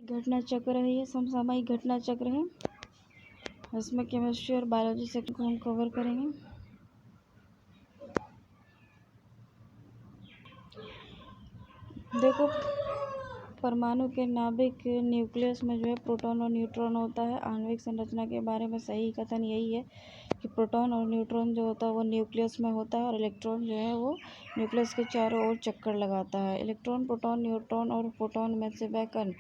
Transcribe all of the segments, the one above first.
घटना चक्र है, ये समसामयिक घटना चक्र है। इसमें केमिस्ट्री और बायोलॉजी सेक्टर को हम कवर करेंगे। देखो, परमाणु के नाभिक न्यूक्लियस में जो है प्रोटॉन और न्यूट्रॉन होता है। आणविक संरचना के बारे में सही कथन यही है कि प्रोटॉन और न्यूट्रॉन जो होता है वो न्यूक्लियस में होता है और इलेक्ट्रॉन जो है वो न्यूक्लियस के चारों ओर चक्कर लगाता है। इलेक्ट्रॉन, प्रोटॉन, न्यूट्रॉन और प्रोटॉन में से वह कण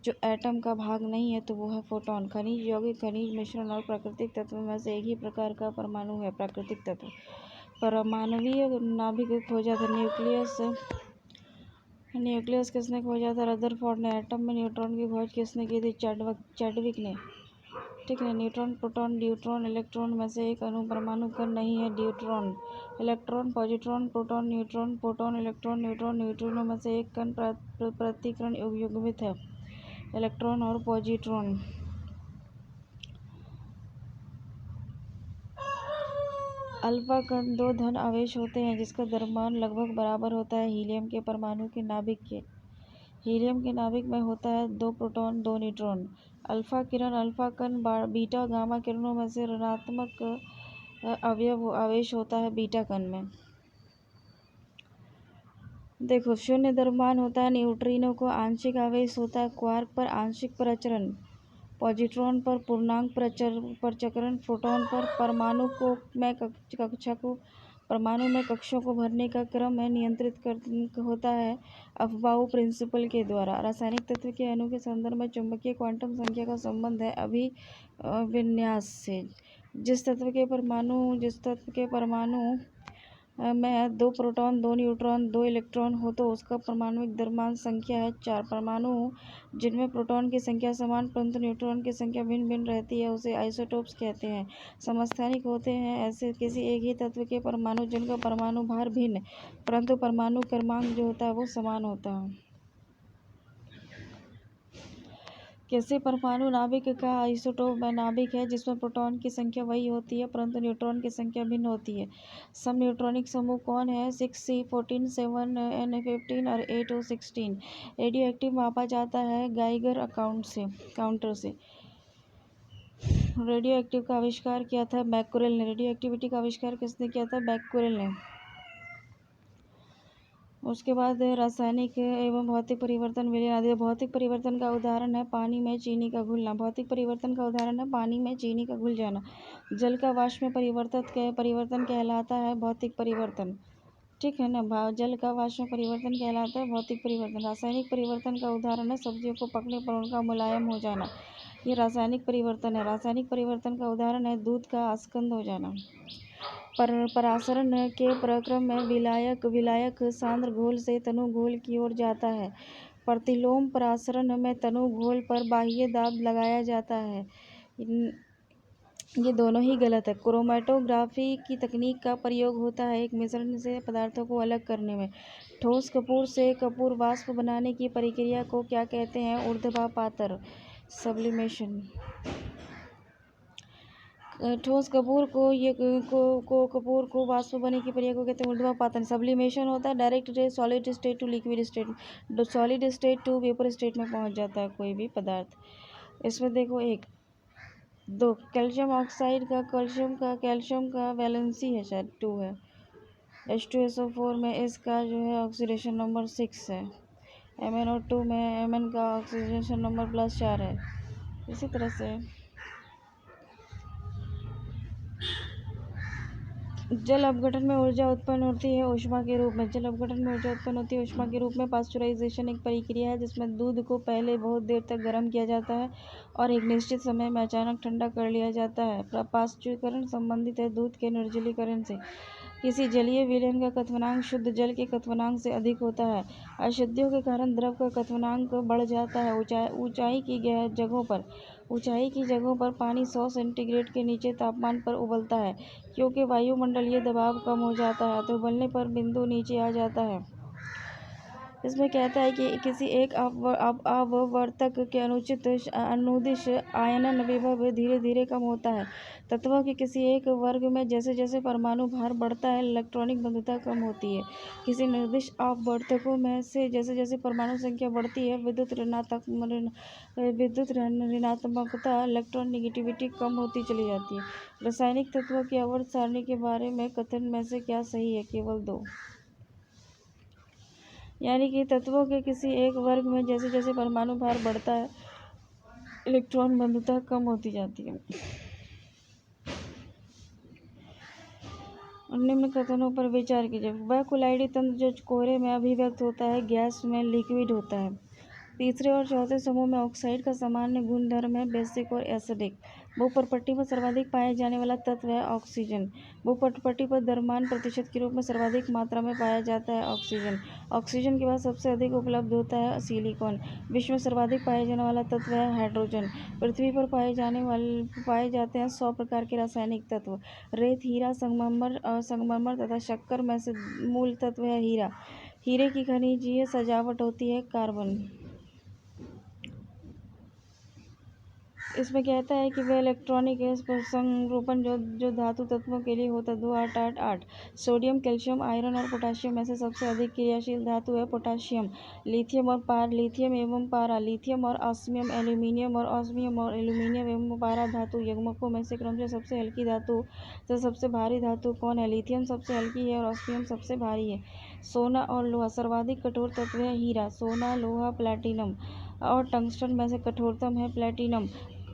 जो एटम का भाग नहीं है तो वो है फोटॉन। खनिज, यौगिक, खनिज मिश्रण और प्राकृतिक तत्व में से एक ही प्रकार का परमाणु है प्राकृतिक तत्व। परमाणुवीय नाभिक खोजा था न्यूक्लियस किसने खोजा था? रदरफोर्ड ने। एटम में न्यूट्रॉन की खोज किसने की थी? चैडविक ने। ठीक है। न्यूट्रॉन, प्रोटॉन, ड्यूट्रॉन, इलेक्ट्रॉन में से एक अणु परमाणु कण नहीं है deuteron. Electron, positron, proton, neutron, proton, electron, neutron, neutrino में से एक कण प्रतिकरण युग्मित है, इलेक्ट्रॉन और पॉजिट्रॉन। अल्फा कण दो धन आवेश होते हैं जिसका द्रव्यमान लगभग बराबर होता है हीलियम के परमाणु के नाभिक के। हीलियम के नाभिक में होता है 2 प्रोटॉन 2 न्यूट्रॉन। अल्फा किरण, अल्फा कण बीटा गामा किरणों में से ऋणात्मक अवयव आवेश होता है बीटा कण में। देखो, शून्य द्रव्यमान होता है न्यूट्रिनो को आंशिक आवेश होता है क्वार्क पर आंशिक प्रचरण, पॉजिट्रॉन पर पूर्णांक प्रचरण, प्रोटॉन पर परमाणु में कक्षों को भरने का क्रम में नियंत्रित होता है अफबाऊ प्रिंसिपल के द्वारा। रासायनिक तत्व के अणु के संदर्भ में चुंबकीय क्वांटम संख्या का संबंध है अभिविन्यास से। जिस तत्व के परमाणु में 2 प्रोटॉन 2 न्यूट्रॉन 2 इलेक्ट्रॉन हो तो उसका परमाणुिक द्रव्यमान संख्या है 4। परमाणु जिनमें प्रोटॉन की संख्या समान परंतु न्यूट्रॉन की संख्या भिन्न भिन्न रहती है उसे आइसोटोप्स कहते हैं। समस्थानिक होते हैं ऐसे किसी एक ही तत्व के परमाणु जिनका परमाणु भार भिन्न परंतु परमाणु क्रमांक जो होता है वो समान होता है। किसी परमाणु नाभिक का आइसोटोप वह नाभिक है जिसमें प्रोटॉन की संख्या वही होती है परंतु न्यूट्रॉन की संख्या भिन्न होती है। सम न्यूट्रॉनिक समूह कौन है? 6C14 7N15 और 8O16। रेडियो एक्टिव मापा जाता है गाइगर काउंटर से। रेडियो एक्टिव का आविष्कार किया था बैक्यूरेल ने। रेडियो एक्टिविटी का आविष्कार किसने किया था? बैक्यूरेल ने। उसके बाद रासायनिक एवं भौतिक परिवर्तन विलियम आदि। भौतिक परिवर्तन का उदाहरण है पानी में चीनी का घुलना। भौतिक परिवर्तन का उदाहरण है पानी में चीनी का घुल जाना। जल का वाष्प में परिवर्तन कहलाता है भौतिक परिवर्तन। ठीक है ना। जल का वाष्प में परिवर्तन कहलाता है भौतिक परिवर्तन। रासायनिक परिवर्तन का उदाहरण है सब्जियों को पकने पर उनका मुलायम हो जाना, ये रासायनिक परिवर्तन है। रासायनिक परिवर्तन का उदाहरण है दूध का आस्कंद हो जाना। परासरण के प्रक्रम में विलायक सांद्र घोल से तनु घोल की ओर जाता है। प्रतिलोम परासरण में तनु घोल पर बाह्य दाब लगाया जाता है। ये दोनों ही गलत है। क्रोमैटोग्राफी की तकनीक का प्रयोग होता है एक मिश्रण से पदार्थों को अलग करने में। ठोस कपूर से कपूर वाष्प बनाने की प्रक्रिया को क्या कहते हैं? ऊर्ध्वापातन, सब्लिमेशन। ठोस कपूर कपूर को वाष्प बनने की प्रक्रिया को कहते हैं ऊर्ध्वापातन। सब्लिमेशन होता है directly solid state to liquid state, solid state to vapour state में पहुंच जाता है कोई भी पदार्थ। इसमें देखो 2 कैल्शियम ऑक्साइड का कैल्शियम का वैलेंसी है शायद 2 है। H2SO4 में इसका जो है ऑक्सीडेशन नंबर 6 है। MnO2 में Mn का ऑक्सीडेशन नंबर +4 है। इसी तरह से जल अपघटन में ऊर्जा उत्पन्न होती है ऊष्मा के रूप में। जल अपघटन में ऊर्जा उत्पन्न होती है ऊष्मा के रूप में। पास्चुराइजेशन एक प्रक्रिया है जिसमें दूध को पहले बहुत देर तक गर्म किया जाता है और एक निश्चित समय में अचानक ठंडा कर लिया जाता है। पाश्चुरीकरण संबंधित है दूध के निर्जलीकरण से। किसी जलीय विलयन का क्वथनांक शुद्ध जल के क्वथनांक से अधिक होता है। अशुद्धियों के कारण द्रव का क्वथनांक बढ़ जाता है। ऊंचाई की जगहों पर पानी 100 सेंटीग्रेड के नीचे तापमान पर उबलता है क्योंकि वायुमंडलीय दबाव कम हो जाता है अतः उबलने पर बिंदु नीचे आ जाता है। इसमें कहता है कि किसी एक अपवर्तक के अनुदिश आयनन विभव धीरे धीरे कम होता है। तत्वों के किसी एक वर्ग में जैसे जैसे परमाणु भार बढ़ता है, इलेक्ट्रॉनिक बंधुता कम होती है। किसी निर्दिष्ट अपवर्तकों में से जैसे जैसे परमाणु संख्या बढ़ती है, विद्युत ऋणात्मकता इलेक्ट्रॉन नेगेटिविटी कम होती चली जाती है। रासायनिक तत्वों की आवर्त सारणी के बारे में कथन में से क्या सही है? केवल दो। यानी कि तत्वों के किसी एक वर्ग में जैसे जैसे परमाणु भार बढ़ता है, इलेक्ट्रॉन बंधुता कम होती जाती है। निम्न कथनों पर विचार कीजिए। वह कुलाइडी तंत्र जो कोहरे में अभिव्यक्त होता है, गैस में लिक्विड होता है। तीसरे और चौथे समूह में ऑक्साइड का सामान्य गुणधर्म है बेसिक और एसिडिक। भूपर्पट्टी पर सर्वाधिक पाया जाने वाला तत्व है ऑक्सीजन। भूपर्पट्टी पर द्रव्यमान प्रतिशत के रूप में सर्वाधिक मात्रा में पाया जाता है ऑक्सीजन। ऑक्सीजन के बाद सबसे अधिक उपलब्ध होता है सिलिकॉन। विश्व में सर्वाधिक पाया जाने वाला तत्व है हाइड्रोजन। पृथ्वी पर पाए जाते हैं 100 प्रकार के रासायनिक तत्व। रेत, हीरा, संगमरमर तथा शक्कर में से मूल तत्व है हीरा। हीरे की खनिजीय सजावट होती है कार्बन। इसमें कहता है कि वह इलेक्ट्रॉनिक संरूपण जो धातु तत्वों के लिए होता है 2 8 8 8। सोडियम, कैल्शियम, आयरन और पोटाशियम में से सबसे अधिक क्रियाशील धातु है पोटाशियम। लिथियम एवं पारा, लिथियम और ऑस्मियम, एल्यूमिनियम और ऑस्मियम और एल्यूमिनियम एवं पारा धातु युग्मकों में से क्रमशः सबसे हल्की धातु तथा सबसे भारी धातु कौन है? लिथियम सबसे हल्की है और ऑस्मियम सबसे भारी है। सोना और लोहा, सर्वाधिक कठोर तत्व है हीरा। सोना, लोहा, प्लैटिनम और टंगस्टन में से कठोरतम है platinum.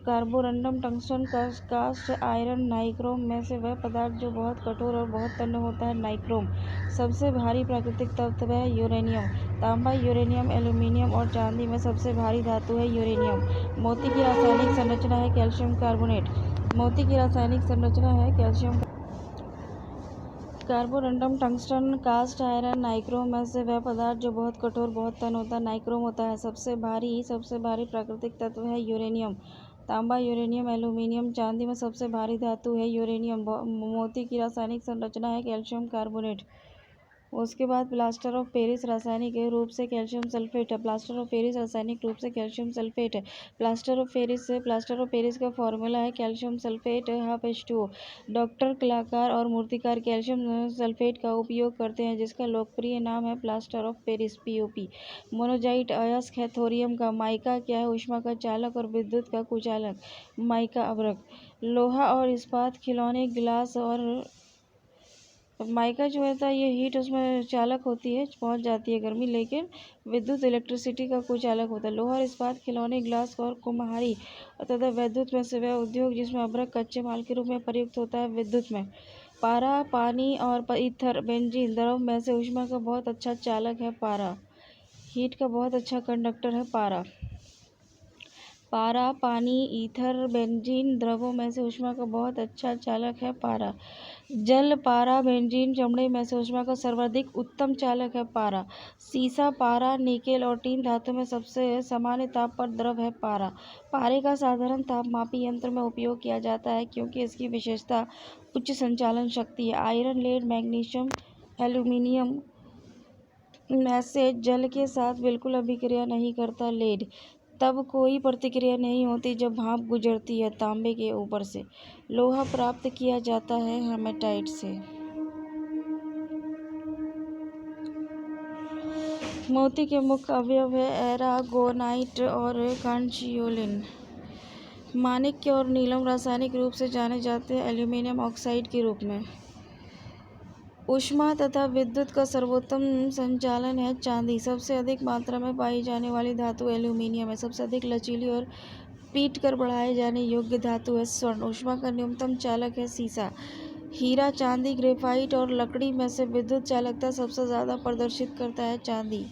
Carborundum, tungsten, cast iron, nichrome में से वह पदार्थ जो बहुत कठोर और बहुत तन्य होता है नाइक्रोम। सबसे भारी प्राकृतिक तत्व है यूरेनियम। तांबा, यूरेनियम, एल्यूमिनियम और चांदी में सबसे भारी धातु है यूरेनियम। मोती की रासायनिक संरचना है कैल्शियम कार्बोनेट। मोती की रासायनिक संरचना है calcium. Carborundum, tungsten, cast iron, nichrome में से वह पदार्थ जो बहुत कठोर बहुत तन्य होता है नाइक्रोम होता है। सबसे भारी प्राकृतिक तत्व है यूरेनियम। तांबा, यूरेनियम, एल्यूमिनियम, चांदी में सबसे भारी धातु है यूरेनियम। मोती की रासायनिक संरचना है कैल्शियम कार्बोनेट। उसके बाद प्लास्टर ऑफ पेरिस रासायनिक रूप से कैल्शियम सल्फेट है। प्लास्टर ऑफ पेरिस रासायनिक रूप से कैल्शियम सल्फेट है। प्लास्टर ऑफ पेरिस का फॉर्मूला है कैल्शियम सल्फेट H2O। डॉक्टर, कलाकार और मूर्तिकार कैल्शियम सल्फेट का उपयोग करते हैं, जिसका लोकप्रिय नाम है plaster of Paris POP। Monazite अयस्क है थोरियम का। माइका क्या है? ऊष्मा का चालक और विद्युत का कुचालक। माइका अभ्रक। लोहा और इस्पात, खिलौने, गिलास और माइका जो होता है ये हीट उसमें चालक होती है, पहुंच जाती है गर्मी, लेकिन विद्युत इलेक्ट्रिसिटी का कुचालक होता है। लोहा और इस्पात, खिलौने, ग्लास और कुम्हारी तथा विद्युत में से वह उद्योग जिसमें अभ्रक कच्चे माल के रूप में प्रयुक्त होता है विद्युत में। पारा, पानी और ईथर बेंजीन द्रव में से ऊष्मा का बहुत अच्छा चालक है पारा। हीट का बहुत अच्छा कंडक्टर है पारा। पारा, पानी, ईथर बेंजीन द्रवों में से ऊष्मा का बहुत अच्छा चालक है पारा। जल, पारा, बेंजीन चमड़े में से ऊष्मा का सर्वाधिक उत्तम चालक है पारा। सीसा, पारा, निकेल और टीन धातु में सबसे सामान्य ताप पर द्रव है पारा। पारे का साधारण तापमापी यंत्र में उपयोग किया जाता है क्योंकि इसकी विशेषता उच्च संचालन शक्ति है। आयरन, लेड, मैग्नीशियम, एल्यूमिनियम में से जल के साथ बिल्कुल अभिक्रिया नहीं करता लेड। तब कोई प्रतिक्रिया नहीं होती जब भाप गुजरती है तांबे के ऊपर से। लोहा प्राप्त किया जाता है हेमेटाइट से। मोती के मुख्य अवयव है एरागोनाइट और कांचियोलिन। माणिक्य और नीलम रासायनिक रूप से जाने जाते हैं एल्यूमिनियम ऑक्साइड के रूप में। ऊष्मा तथा विद्युत का सर्वोत्तम संचालन है चांदी। सबसे अधिक मात्रा में पाई जाने वाली धातु एल्यूमिनियम है। सबसे अधिक लचीली और पीट कर बढ़ाए जाने योग्य धातु है स्वर्ण। ऊष्मा का न्यूनतम चालक है सीसा। हीरा, चांदी, ग्रेफाइट और लकड़ी में से विद्युत चालकता सबसे ज़्यादा प्रदर्शित करता है चांदी।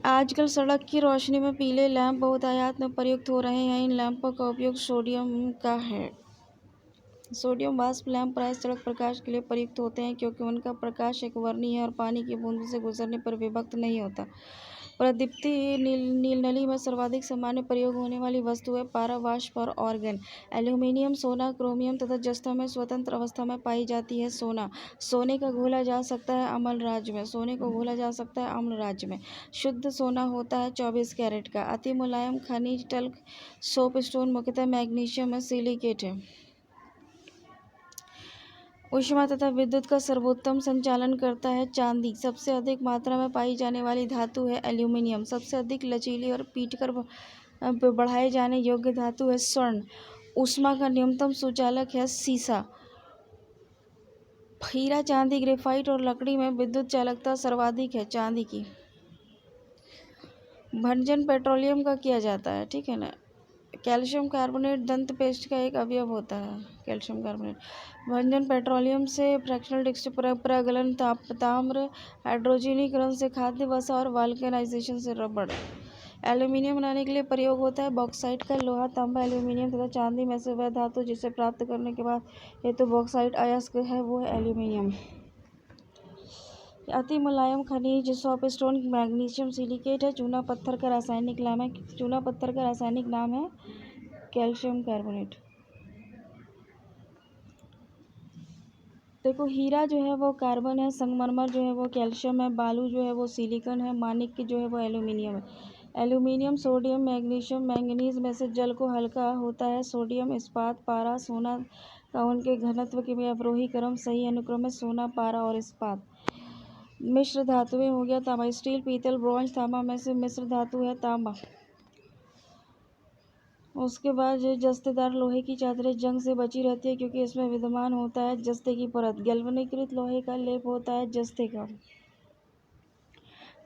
आजकल सड़क की रोशनी में पीले लैंप बहुतायत में प्रयुक्त हो रहे हैं। इन लैंपों का उपयोग सोडियम का है। सोडियम वाष्प लैंप प्रायः सड़क प्रकाश के लिए प्रयुक्त होते हैं क्योंकि उनका प्रकाश एकवर्णीय है और पानी की बूंदों से गुजरने पर विभक्त नहीं होता। प्रदीप्ति नील नली में सर्वाधिक सामान्य प्रयोग होने वाली वस्तु है पारा, वाष्प और ऑर्गन। एल्यूमीनियम, सोना, क्रोमियम तथा जस्ता में स्वतंत्र अवस्था में पाई जाती है। सोने का घोला जा सकता है अम्ल राज्य में। सोने को घोला जा सकता है अम्ल राज्य में। शुद्ध सोना होता है 24 कैरेट का। अति मुलायम खनिज टल्क सोप स्टोन मुख्यतः मैग्नीशियम है, सिलिकेट है। ऊष्मा तथा विद्युत का सर्वोत्तम संचालन करता है चांदी। सबसे अधिक मात्रा में पाई जाने वाली धातु है एल्यूमीनियम। सबसे अधिक लचीली और पीटकर बढ़ाए जाने योग्य धातु है स्वर्ण। ऊष्मा का न्यूनतम सुचालक है सीसा। हीरा, चांदी, ग्रेफाइट और लकड़ी में विद्युत चालकता सर्वाधिक है चांदी की। भंजन पेट्रोलियम का किया जाता है, ठीक है ना। कैल्शियम कार्बोनेट दंत पेस्ट का एक अवयव होता है। कैल्शियम कार्बोनेट भंजन पेट्रोलियम से फ्रैक्शनल प्रगलन, ताम्र हाइड्रोजनीकरण से खाद्य वसा और वाल्केनाइजेशन से रबड़। एल्यूमीनियम बनाने के लिए प्रयोग होता है बॉक्साइट का। लोहा, तांबा, एल्यूमीनियम तथा चांदी में से वह धातु जिसे प्राप्त करने के बाद हेतु बॉक्साइट अयस्क है वो है एल्यूमीनियम। अति मुलायम खनिज सॉप स्टोन मैग्नीशियम सिलिकेट है। चूना पत्थर का रासायनिक नाम है कैल्शियम कार्बोनेट। देखो, हीरा जो है वो कार्बन है, संगमरमर जो है वो कैल्शियम है, बालू जो है वो सिलिकॉन है, मानिक जो है वो एल्यूमिनियम है। एल्यूमिनियम, सोडियम, मैग्नीशियम, मैंगनीज में से जल को हल्का होता है। सोडियम, इस्पात, पारा, सोना का उनके घनत्व के अवरोही क्रम सही अनुक्रम में सोना, पारा और इस्पात। मिश्र धातुएं हो गया तांबा, स्टील, पीतल, ब्रॉन्ज, तांबा में से मिश्र धातु है तांबा। उसके बाद जो जस्तेदार लोहे की चादरें जंग से बची रहती है क्योंकि इसमें विद्यमान होता है जस्ते की परत। गैल्वेनीकृत लोहे का लेप होता है जस्ते का।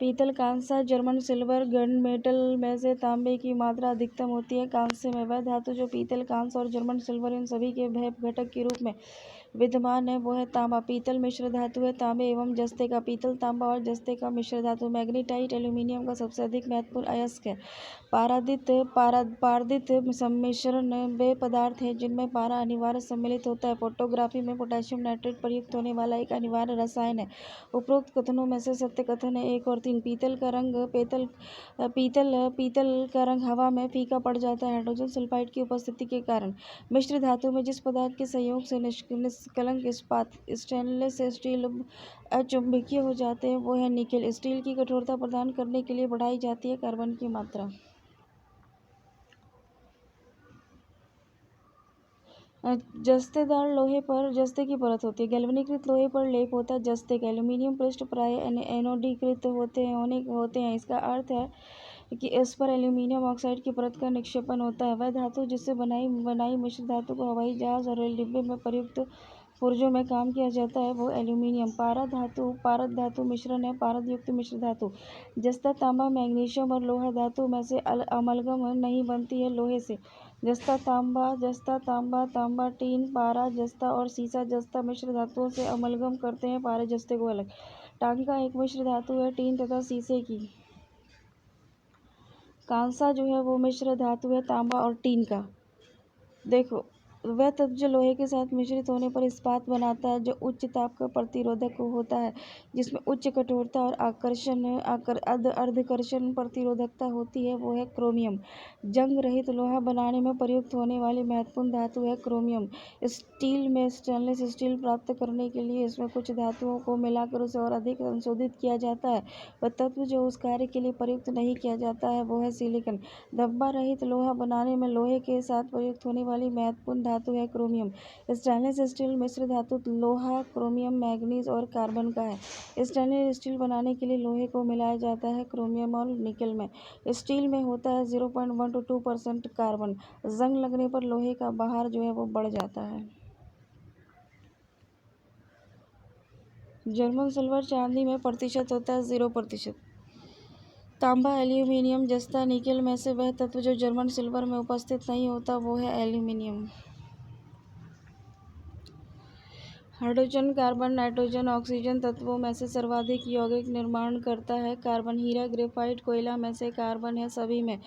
पीतल, कांसा, जर्मन सिल्वर, गन मेटल में से तांबे की मात्रा अधिकतम होती है कांसे में। वह धातु जो पीतल, कांसा और जर्मन सिल्वर इन सभी के घटक के रूप में विद्यमान है वो है तांबा। पीतल मिश्र धातु है तांबे एवं जस्ते का। पीतल, तांबा और जस्ते का मिश्र धातु। मैग्नीटाइट एल्यूमिनियम का सबसे अधिक महत्वपूर्ण अयस्क है। पारदित सम्मिश्रण वे पदार्थ हैं जिनमें पारा अनिवार्य सम्मिलित होता है। फोटोग्राफी में पोटेशियम नाइट्रेट प्रयुक्त होने वाला एक अनिवार्य रसायन है। उपरोक्त कथनों में से सत्य कथन है 1 और 3। पीतल का रंग हवा में फीका पड़ जाता है हाइड्रोजन सल्फाइड की उपस्थिति के कारण। मिश्र धातु में जिस पदार्थ के संयोग से निष्कलंक इस्पात, स्टेनलेस स्टील अचुंबकीय हो जाते हैं वो है निकेल। स्टील की कठोरता प्रदान करने के लिए बढ़ाई जाती है कार्बन की मात्रा। जस्तेदार लोहे पर जस्ते की परत होती है। गैल्वेनीकृत लोहे पर लेप होता है जस्ते का। एल्यूमीनियम पृष्ठ प्राय एनोडीकृत होते हैं। इसका अर्थ है कि इस पर एल्यूमीनियम ऑक्साइड की परत का निक्षेपण होता है। वह धातु जिससे बनाई मिश्र धातु को हवाई जहाज और रेल डिब्बे में प्रयुक्त पुर्जों में काम किया जाता है वो एल्यूमीनियम। पारद धातु मिश्रण है पारद युक्त मिश्र धातु। जस्ता, तांबा, मैग्नीशियम और लोहा धातु में से अमलगम नहीं बनती है लोहे से। जस्ता, तांबा, टीन, पारा, जस्ता और सीसा जस्ता मिश्र धातुओं से अमलगम करते हैं पारे जस्ते को अलग। टांका एक मिश्र धातु है टीन तथा सीसे की। कांसा जो है वो मिश्र धातु है तांबा और टीन का। देखो, वह तत्व जो लोहे के साथ मिश्रित होने पर इस्पात बनाता है जो उच्च ताप का प्रतिरोधक होता है, जिसमें उच्च कठोरता और अर्धकर्षण प्रतिरोधकता होती है वो है क्रोमियम। जंग रहित लोहा बनाने में प्रयुक्त होने वाली महत्वपूर्ण धातु है क्रोमियम। स्टील में स्टेनलेस स्टील प्राप्त करने के लिए इसमें कुछ धातुओं को मिलाकर उसे और अधिक संशोधित किया जाता है। वह तत्व जो उस कार्य के लिए प्रयुक्त नहीं किया जाता है वो है सिलिकॉन। धब्बा रहित लोहा बनाने में लोहे के साथ प्रयुक्त होने वाली महत्वपूर्ण धातु है क्रोमियम। स्टेनलेस स्टील मिश्र धातु लोहा, क्रोमियम, मैग्नीज और कार्बन का है। स्टेनलेस स्टील बनाने के लिए लोहे को मिलाया जाता है क्रोमियम और निकेल में। स्टील में होता है 0.1 to 2% कार्बन। जंग लगने पर लोहे का भार जो है वो बढ़ जाता है। जर्मन सिल्वर चांदी में प्रतिशत होता है 0%। तांबा, एल्यूमीनियम, जस्ता, निकेल में से वह तत्व जो जर्मन सिल्वर में उपस्थित नहीं होता वो है aluminium. Hydrogen, carbon, nitrogen, oxygen तत्वों में से सर्वाधिक यौगिक निर्माण करता है कार्बन। हीरा, ग्रेफाइट, कोयला में से कार्बन है सभी में।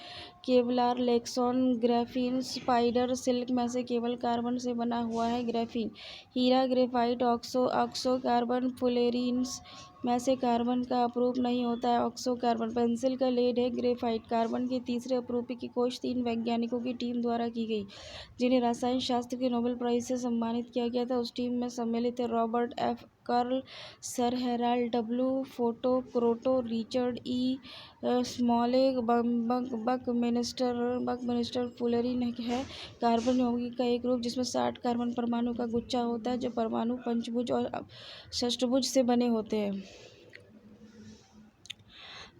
केवलार, लेक्सॉन, ग्राफीन, स्पाइडर सिल्क में से केवल कार्बन से बना हुआ है ग्राफीन। हीरा, ग्रेफाइट, ऑक्सो कार्बन, फुलेरीन्स में से कार्बन का अपरूप नहीं होता है ऑक्सो कार्बन। पेंसिल का लेड है ग्रेफाइट। कार्बन के तीसरे अपरूपी की खोज 3 वैज्ञानिकों की टीम द्वारा की गई, जिन्हें रसायन शास्त्र के नोबेल प्राइज से सम्मानित किया गया था। उस टीम में सम्मिलित थे Robert F Curl, sir Harold W photo, Kroto, Richard E Smalley, buckminsterfullerene है। कार्बन यौगिक का एक रूप जिसमें 60 कार्बन परमाणु का गुच्छा होता है, जो परमाणु पंचभुज और षष्ठभुज से बने होते हैं।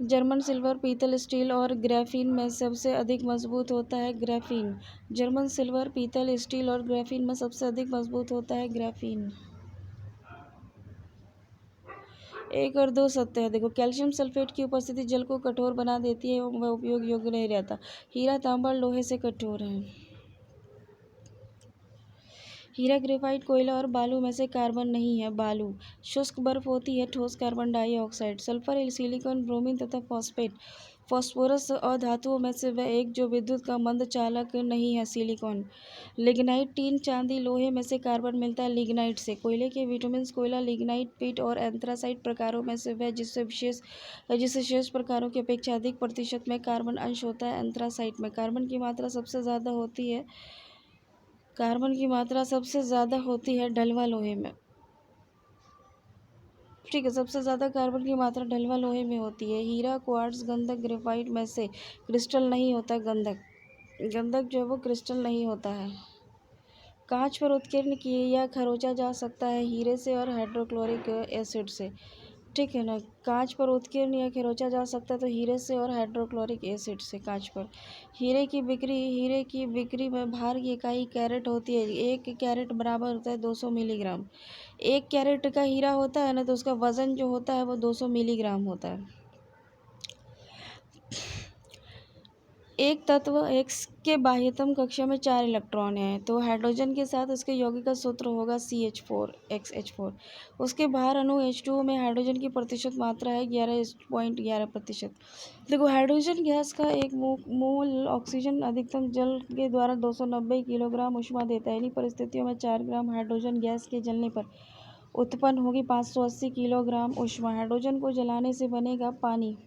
जर्मन सिल्वर, पीतल, स्टील और ग्राफीन में सबसे अधिक मजबूत होता है ग्राफीन। जर्मन सिल्वर, पीतल, स्टील और ग्राफीन में सबसे अधिक मजबूत होता है ग्राफीन। 1 और 2 सत्य है। देखो, कैल्शियम सल्फेट की उपस्थिति जल को कठोर बना देती है एवं वह उपयोग योग्य नहीं रहता। हीरा, तांबा लोहे से कठोर है। हीरा, ग्रेफाइट, कोयला और बालू में से कार्बन नहीं है। बालू शुष्क बर्फ होती है। ठोस carbon dioxide. Sulphur, silicon, bromine तथा फॉस्फेट फास्फोरस और धातुओं में से वह एक जो विद्युत का मंद चालक नहीं है, सिलिकॉन। लिग्नाइट, टीन, चांदी, लोहे में से कार्बन मिलता है लिग्नाइट से। कोयले के विटामिन्स कोयला, लिग्नाइट, पिट और एंथ्रासाइट प्रकारों में से वह जिससे शेष प्रकारों की अपेक्षा अधिक प्रतिशत में कार्बन अंश होता है एंथ्रासाइट में। कार्बन की मात्रा सबसे ज़्यादा होती है ढलवा लोहे में। ठीक है, सबसे ज़्यादा कार्बन की मात्रा ढलवा लोहे में होती है। हीरा, क्वार्ट्ज, गंधक, ग्रेफाइट में से क्रिस्टल नहीं होता। गंधक जो है वो क्रिस्टल नहीं होता है। कांच पर उत्कीर्ण किए या खरोंचा जा सकता है हीरे से और हाइड्रोक्लोरिक एसिड से। ठीक है ना, कांच पर उत्कीर्ण या खरोंचा जा सकता है तो हीरे से और हाइड्रोक्लोरिक एसिड से। कांच पर हीरे की बिक्री में भार की इकाई कैरेट होती है। 1 कैरेट बराबर होता है 200 मिलीग्राम। 1 कैरेट का हीरा होता है ना, तो उसका वजन जो होता है वो 200 मिलीग्राम होता है। एक तत्व X के बाह्यतम कक्षा में 4 इलेक्ट्रॉन हैं, तो हाइड्रोजन के साथ इसके यौगिक का सूत्र होगा CH4। उसके बाहर अणु H2O में हाइड्रोजन की प्रतिशत मात्रा है 11.11%। देखो, हाइड्रोजन गैस का एक मोल ऑक्सीजन अधिकतम जल के द्वारा 290 किलोग्राम ऊष्मा देता है। इन्हीं परिस्थितियों में 4 ग्राम हाइड्रोजन गैस के जलने पर उत्पन्न होगी 580 किलोग्राम ऊष्मा। हाइड्रोजन को जलाने से बनेगा पानी।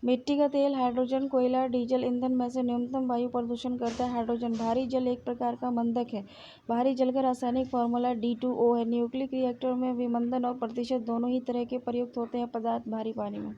मिट्टी का तेल, हाइड्रोजन, कोयला, डीजल ईंधन में से न्यूनतम वायु प्रदूषण करता है हाइड्रोजन। भारी जल एक प्रकार का मंदक है। भारी जल का रासायनिक फॉर्मूला D2O है। न्यूक्लियर रिएक्टर में विमंदन और प्रतिशत दोनों ही तरह के प्रयुक्त होते हैं पदार्थ भारी पानी में।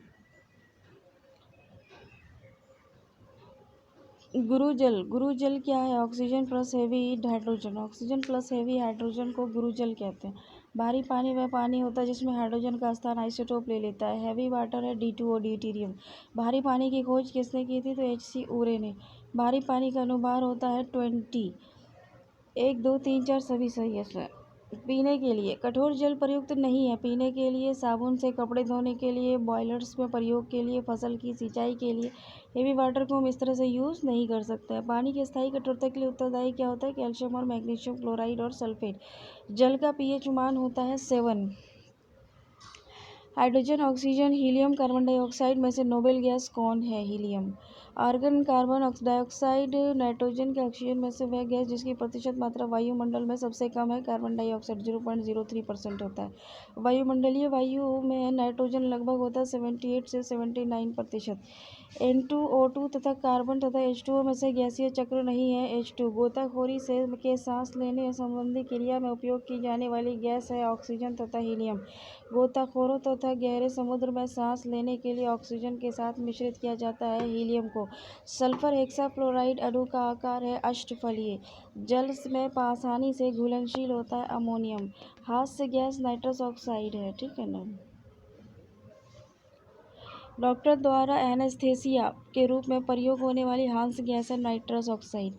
गुरुजल क्या है? Oxygen plus heavy hydrogen. Oxygen plus heavy hydrogen को गुरुजल कहते हैं। भारी पानी वह पानी होता है जिसमें हाइड्रोजन का स्थान आइसोटोप ले लेता है। हैवी वाटर है D2O, ड्यूटेरियम। भारी पानी की खोज किसने की थी? तो HC उरे ने। भारी पानी का अनुभार होता है 20। 1, 2, 3, 4 सभी सही है इसमें। पीने के लिए कठोर जल प्रयुक्त नहीं है। पीने के लिए, साबुन से कपड़े धोने के लिए, बॉयलर्स में प्रयोग के लिए, फसल की सिंचाई के लिए हेवी वाटर को हम इस तरह से यूज़ नहीं कर सकते हैं। पानी की स्थायी कठोरता के लिए उत्तरदायी क्या होता है? कैल्शियम और मैग्नीशियम क्लोराइड और सल्फेट। जल का pH मान होता है 7। Hydrogen, oxygen, helium, carbon dioxide में से नोबेल गैस कौन है? Helium. Argon, carbon dioxide, nitrogen के ऑक्सीजन में से वह गैस जिसकी प्रतिशत मात्रा वायुमंडल में सबसे कम है कार्बन डाइऑक्साइड 0.03% होता है। वायुमंडलीय वायु में नाइट्रोजन लगभग होता है 78 से 79%। N2O2 तथा कार्बन तथा H2O में से गैसीय चक्र नहीं है। H2 गोताखोरी से के सांस लेने संबंधी क्रिया में उपयोग की जाने वाली गैस है ऑक्सीजन तथा हीलियम। गोताखोरों तथा गहरे समुद्र में सांस लेने के लिए ऑक्सीजन के साथ मिश्रित किया जाता है हीलियम को। सल्फर हेक्साफ्लोराइड अणु का आकार है अष्टफलीय। जल में आसानी से घुलनशील होता है अमोनियम। हास्य गैस नाइट्रस ऑक्साइड है। ठीक है ना। डॉक्टर द्वारा एनेस्थेसिया के रूप में प्रयोग होने वाली हास्य गैस है nitrous oxide.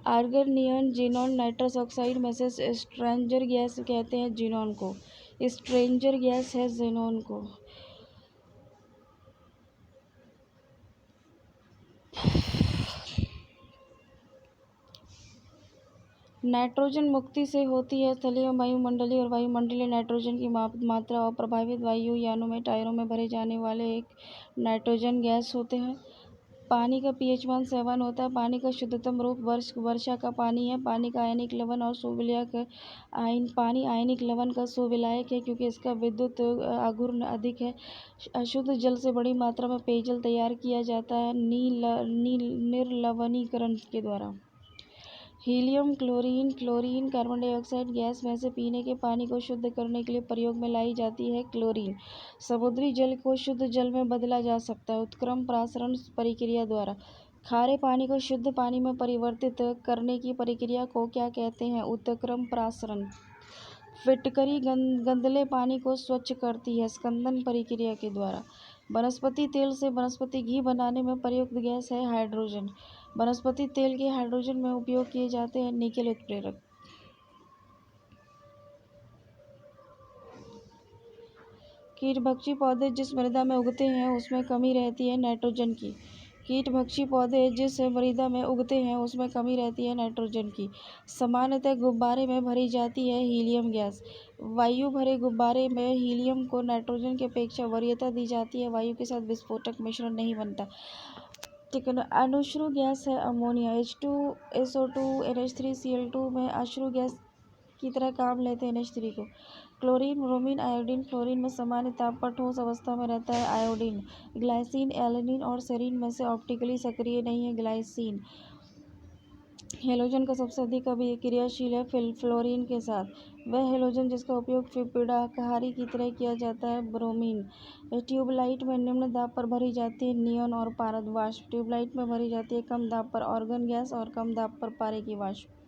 Argon, neon, xenon, nitrous oxide में से स्ट्रेंजर गैस कहते हैं जीनॉन को। स्ट्रेंजर गैस है जीनॉन को। नाइट्रोजन मुक्ति से होती है स्थलीय, वायुमंडलीय और वायुमंडलीय नाइट्रोजन की मात्रा और प्रभावित वायुयानों में टायरों में भरे जाने वाले एक नाइट्रोजन गैस होते हैं। पानी का pH मान 7 होता है। पानी का शुद्धतम रूप वर्षा का पानी है। पानी का आयनिक लवण और सुविलायक पानी आयनिक लवण का सुविलायक है क्योंकि इसका विद्युत आघूर्ण अधिक है। अशुद्ध जल से बड़ी मात्रा में पेयजल तैयार किया जाता है निर्लवणीकरण के द्वारा। Helium, chlorine, carbon dioxide gas में से पीने के पानी को शुद्ध करने के लिए प्रयोग में लाई जाती है क्लोरीन। समुद्री जल को शुद्ध जल में बदला जा सकता है उत्क्रम प्रासरण प्रक्रिया द्वारा। खारे पानी को शुद्ध पानी में परिवर्तित करने की प्रक्रिया को क्या कहते हैं? उत्क्रम प्रासरण। फिटकरी गंदले पानी को स्वच्छ करती है स्कंदन प्रक्रिया के द्वारा। वनस्पति तेल से वनस्पति घी बनाने में प्रयुक्त गैस है हाइड्रोजन। वनस्पति तेल के हाइड्रोजन में उपयोग किए जाते हैं निकेल उत्प्रेरक। कीटभक्षी पौधे जिस मृदा में उगते हैं उसमें कमी रहती है नाइट्रोजन की। कीटभक्षी पौधे जिस मृदा में उगते हैं उसमें कमी रहती है नाइट्रोजन की। सामान्यतः गुब्बारे में भरी जाती है हीलियम गैस। वायु भरे गुब्बारे में हीलियम को नाइट्रोजन की अपेक्षा वरीयता दी जाती है। वायु के साथ विस्फोटक मिश्रण नहीं बनता। ठीक है ना। अश्रु गैस है अमोनिया। H2SO2 NH3Cl2 में अश्रु गैस की तरह काम लेते हैं NH3 को। Chlorine, bromine, iodine. क्लोरीन में सामान्य ताप पर ठोस अवस्था में रहता है आयोडीन। ग्लाइसिन, एलेनिन और सेरीन में से ऑप्टिकली सक्रिय नहीं है ग्लाइसिन। हेलोजन का सबसे अधिक अभिक्रियाशील है फ्लोरीन के साथ। वह हेलोजन जिसका उपयोग पीड़ाकहारी की तरह किया जाता है ब्रोमीन। ट्यूबलाइट में निम्न दाब पर भरी जाती है नियॉन और पारद वाष्प। ट्यूबलाइट में भरी जाती है कम दाब पर ऑर्गन गैस और कम दाब पर पारे की वाष्प।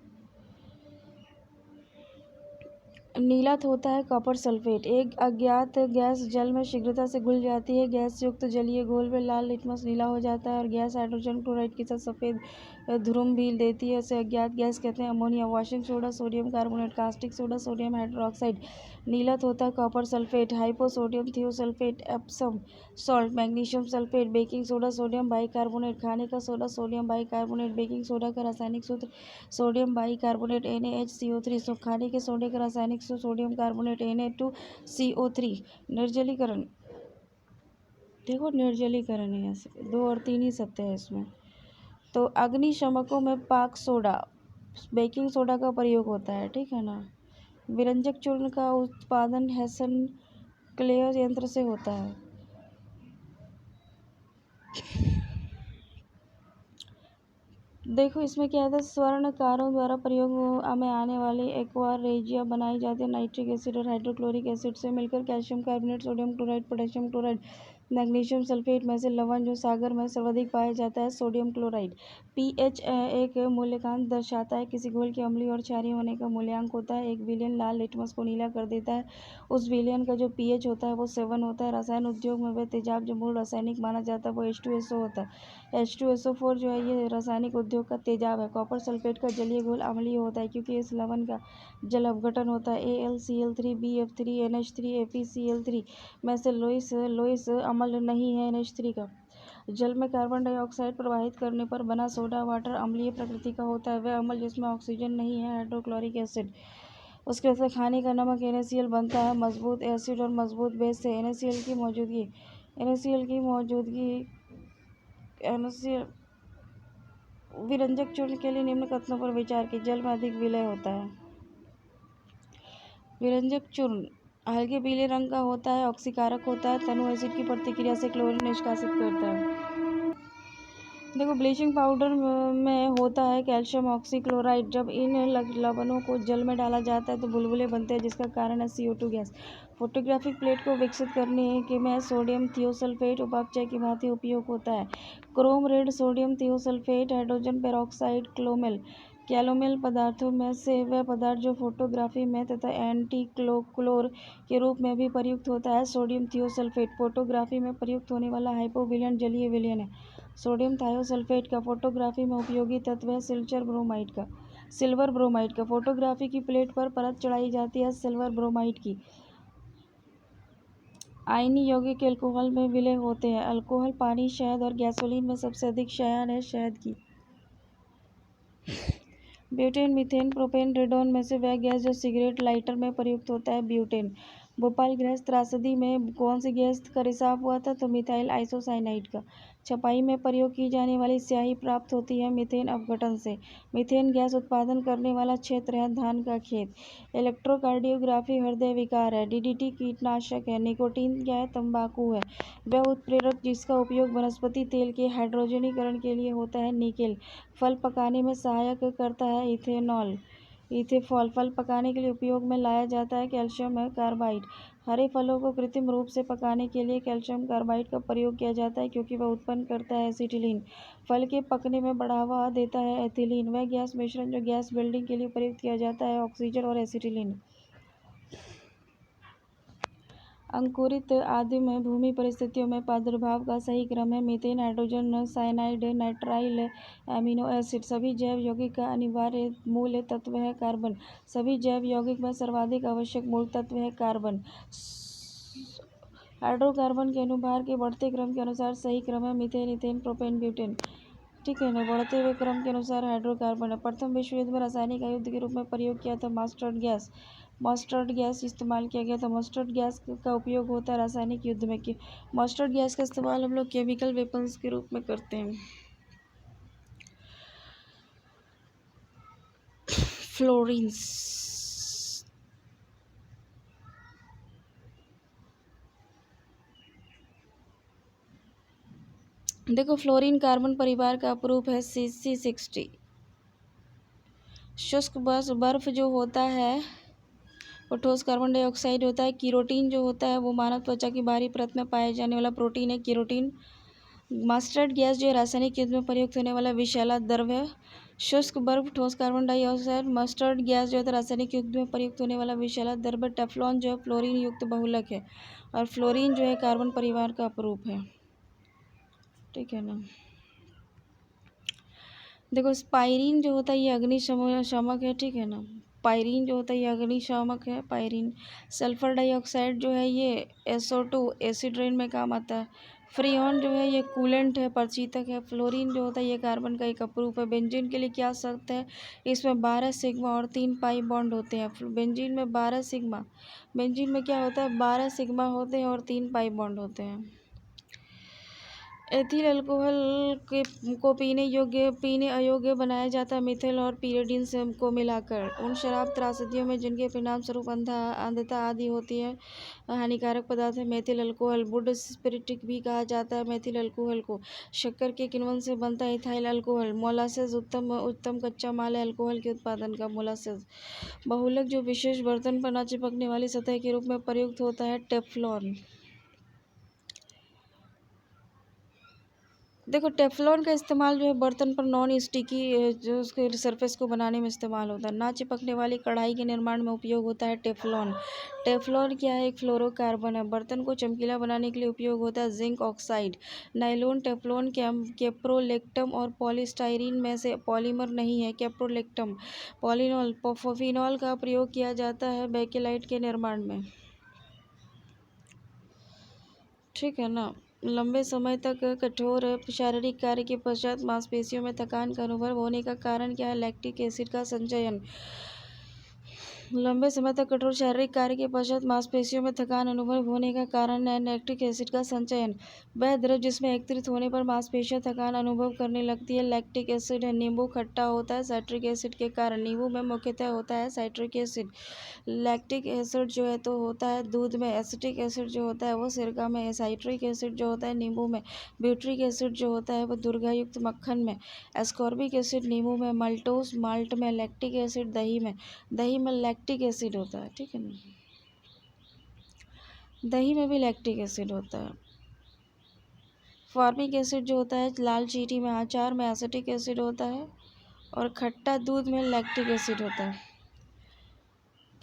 नीलात होता है कॉपर सल्फेट। एक अज्ञात गैस जल में शीघ्रता से घुल जाती है। गैस युक्त जलीय घोल में लाल लिटमस नीला हो जाता है और गैस हाइड्रोजन क्लोराइड के साथ सफ़ेद ध्रुव भी देती है। उसे अज्ञात गैस कहते हैं ammonia. Washing soda, sodium carbonate, caustic soda, sodium hydroxide. नीलत होता है copper sulphate, hypo sodium thiosulphate, Epsom salt, magnesium sulphate, baking soda, sodium bicarbonate, खाने का soda, sodium bicarbonate. Baking soda का रासायनिक सूत्र सोडियम बाइकार्बोनेट NaHCO3। खाने के सोडे का रासायनिक सूत्र सोडियम कार्बोनेट Na2CO3। निर्जलीकरण, देखो निर्जलीकरण है ऐसे 2 और 3 ही सत्य है इसमें। तो अग्निशमकों में पाक सोडा, बेकिंग सोडा का प्रयोग होता है। ठीक है ना। विरंजक चूर्ण का उत्पादन हेसन क्लेयर यंत्र से होता है। देखो इसमें क्या था, स्वर्णकारों द्वारा प्रयोग में आने वाली एक्वा रेजिया बनाई जाती है नाइट्रिक एसिड और हाइड्रोक्लोरिक एसिड से मिलकर। Calcium carbonate, sodium chloride, potassium chloride, magnesium sulphate में से लवण जो सागर में सर्वाधिक पाया जाता है सोडियम क्लोराइड। pH एक मूल्यांक दर्शाता है किसी घोल के अम्लीय और क्षारीय होने का मूल्यांक होता है। एक विलयन लाल लिटमस को नीला कर देता है। उस विलयन का जो pH होता है वो 7 होता है। रसायन उद्योग में वह तेजाब जो मूल रासायनिक माना जाता है वो H2SO होता है। H2SO4 जो है ये रासायनिक उद्योग का तेजाब है। कॉपर सल्फेट का जलीय घोल अम्लीय होता है क्योंकि इस लवण का जल अपघटन होता है। AlCl3 BF3 NH3 ApCl3 में से लोइस अम्ल नहीं है NH3 का। जल में कार्बन डाइऑक्साइड प्रवाहित करने पर बना सोडा वाटर अम्लीय प्रकृति का होता है। वह अम्ल जिसमें ऑक्सीजन नहीं है हाइड्रोक्लोरिक एसिड। उसके बाद खाने का नमक NaCl बनता है मजबूत एसिड और मजबूत बेस से। NaCl की मौजूदगी विरंजक चूर्ण के लिए निम्न कथनों पर विचार की। जल में अधिक विलय होता है। विरंजक चूर्ण हल्के पीले रंग का होता है, ऑक्सीकारक होता है, तनु एसिड की प्रतिक्रिया से क्लोरीन निष्कासित करता है। देखो ब्लीचिंग पाउडर में होता है कैल्शियम ऑक्सीक्लोराइड। जब इन लवणों को जल में डाला जाता है तो बुलबुले बनते हैं जिसका कारण है CO2 गैस। फोटोग्राफिक प्लेट को विकसित करने के में सोडियम थियोसल्फेट उपापचय की भांति उपयोग होता है। Chrome red sodium thiosulphate, hydrogen peroxide, calomel पदार्थों में से वह पदार्थ जो फोटोग्राफी में तथा एंटीक्लोर के रूप में भी प्रयुक्त होता है सोडियम थियोसल्फेट। फोटोग्राफी में प्रयुक्त होने वाला हाइपोविलयन जलीय विलयन है सोडियम थायोसल्फेट का। फोटोग्राफी में उपयोगी तत्व है सिल्वर ब्रोमाइड का। फोटोग्राफी की प्लेट पर परत चढ़ाई जाती है सिल्वर ब्रोमाइड की। आयनी यौगिक अल्कोहल में विलय होते हैं। अल्कोहल, पानी, शहद और गैसोलीन में सबसे अधिक शयान है शहद की। ब्यूटेन, मीथेन, प्रोपेन, रेडोन में से वह गैस जो सिगरेट लाइटर में प्रयुक्त होता है ब्यूटेन। भोपाल गृहस्थ त्रासदी में कौन सी गैस का रिसाव हुआ था? तो मिथाइल आइसोसाइनाइड का। छपाई में प्रयोग की जाने वाली स्याही प्राप्त होती है मीथेन अपघटन से। मीथेन गैस उत्पादन करने वाला क्षेत्र है धान का खेत। इलेक्ट्रोकार्डियोग्राफी हृदय विकार है। डीडीटी कीटनाशक है। निकोटीन क्या है? तंबाकू है। वह उत्प्रेरक जिसका उपयोग वनस्पति तेल के हाइड्रोजनीकरण के लिए होता है निकेल। फल पकाने में सहायक करता है इथेनॉल। इथेफॉल फल पकाने के लिए उपयोग में लाया जाता है कैल्शियम कार्बाइड। हरे फलों को कृत्रिम रूप से पकाने के लिए कैल्शियम कार्बाइड का प्रयोग किया जाता है क्योंकि वह उत्पन्न करता है एसिटिलीन। फल के पकने में बढ़ावा देता है एथिलीन। वह गैस मिश्रण जो गैस बिल्डिंग के लिए प्रयुक्त किया जाता है ऑक्सीजन और एसिटिलीन। अंकुरित आदिम भूमि परिस्थितियों में प्रादुर्भाव का सही क्रम है methane, hydrogen, cyanide, nitrile amino acid. सभी जैव यौगिक का अनिवार्य मूल तत्व है कार्बन। सभी जैव यौगिक में सर्वाधिक आवश्यक मूल तत्व है कार्बन। हाइड्रोकार्बन के अनुभार के बढ़ते क्रम के अनुसार सही क्रम है मीथेन, इथेन, प्रोपेन, ब्यूटेन। ठीक है ना। बढ़ते हुए क्रम के अनुसार हाइड्रोकार्बन है। प्रथम विश्व युद्ध में रासायनिक आयुध के रूप में प्रयोग किया था मस्टर्ड गैस इस्तेमाल किया गया था। मस्टर्ड गैस का उपयोग होता है रासायनिक युद्ध में कि मस्टर्ड गैस का इस्तेमाल हम लोग केमिकल वेपन्स के रूप में करते हैं। फ्लोरीन्स देखो, फ्लोरीन कार्बन परिवार का अपरूप है C60। शुष्क बर्फ जो होता है वो ठोस कार्बन डाइऑक्साइड होता है। कीरोटीन जो होता है वो मानव त्वचा की बाहरी परत में पाए जाने वाला प्रोटीन है कीरोटीन। मस्टर्ड गैस जो है रासायनिक युद्ध में प्रयुक्त होने वाला विषैला द्रव्य है। शुष्क बर्फ ठोस कार्बन डाइऑक्साइड। मस्टर्ड गैस जो है रासायनिक युद्ध में प्रयुक्त होने वाला विषैला द्रव्य। टेफ्लॉन जो है फ्लोरीन युक्त बहुलक है और फ्लोरीन जो है कार्बन परिवार का अपरूप है। ठीक है ना। देखो, स्पाइरीन जो होता है ये अग्निशामक है। ठीक है ना। पायरीन जो होता है ये अग्निशामक है पायरीन। सल्फर डाइऑक्साइड जो है ये SO2 एसिड रेन में काम आता है। फ्रीऑन जो है ये कूलेंट है, प्रशीतक है। फ्लोरीन जो होता है ये कार्बन का एक अपरूप है। बेंजीन के लिए क्या शर्त है? इसमें 12 सिग्मा और 3 पाई बॉन्ड होते हैं। बेंजीन में 12 सिग्मा, बेंजीन में क्या होता है? 12 सिग्मा होते हैं और 3 पाई बॉन्ड होते हैं। एथिल अल्कोहल को पीने अयोग्य बनाया जाता है मिथेल और पिरिडीन से को मिलाकर। उन शराब त्रासदियों में जिनके परिणाम स्वरूप अंधता आदि होती है हानिकारक पदार्थ है मेथिल अल्कोहल। वुड स्पिरिट भी कहा जाता है मेथिल अल्कोहल को। शक्कर के किण्वन से बनता है इथाइल अल्कोहल। मोलासेस उत्तम कच्चा माल है अल्कोहल के उत्पादन का। मोलासेस बहुलक जो विशेष बर्तन पर न चिपकने वाली सतह के रूप में प्रयुक्त होता है टेफ्लॉन। देखो, टेफ्लॉन का इस्तेमाल जो है बर्तन पर नॉन स्टिकी जो उसके सरफेस को बनाने में इस्तेमाल होता है। ना चिपकने वाली कढ़ाई के निर्माण में उपयोग होता है टेफ्लॉन। टेफ्लॉन क्या है? एक फ्लोरोकार्बन है। बर्तन को चमकीला बनाने के लिए उपयोग होता है zinc oxide. Nylon, Teflon, caprolactam और पॉलीस्टाइरीन में से पॉलीमर नहीं है। कैप्रोलेक्टम, पॉलीनॉल, फिनॉल का प्रयोग किया जाता है बेकेलाइट के निर्माण में। ठीक है ना। लंबे समय तक कठोर शारीरिक कार्य के पश्चात मांसपेशियों में थकान का अनुभव होने का कारण क्या है? लैक्टिक एसिड का संचयन। लंबे समय तक कठोर शारीरिक कार्य के पश्चात मांसपेशियों में थकान अनुभव होने का कारण है लैक्टिक एसिड का संचयन। वह द्रव जिसमें एकत्रित होने पर मांसपेशियां थकान अनुभव करने लगती है लैक्टिक एसिड है। नींबू खट्टा होता है साइट्रिक एसिड के कारण। नींबू में मुख्यतः होता है साइट्रिक एसिड। लैक्टिक एसिड जो है तो होता है दूध में। एसिटिक एसिड जो होता है वो सिरका में। साइट्रिक एसिड जो होता है नींबू में। ब्यूट्रिक एसिड जो होता है वो दुर्गायुक्त मक्खन में। एस्कॉर्बिक एसिड नींबू में। मल्टोस माल्ट में। लैक्टिक एसिड दही में। दही में लैक्टिक एसिड होता है। ठीक है ना। दही में भी लैक्टिक एसिड होता है। फॉर्मिक एसिड जो होता है लाल चीनी में। अचार में एसिटिक एसिड होता है और खट्टा दूध में लैक्टिक एसिड होता है।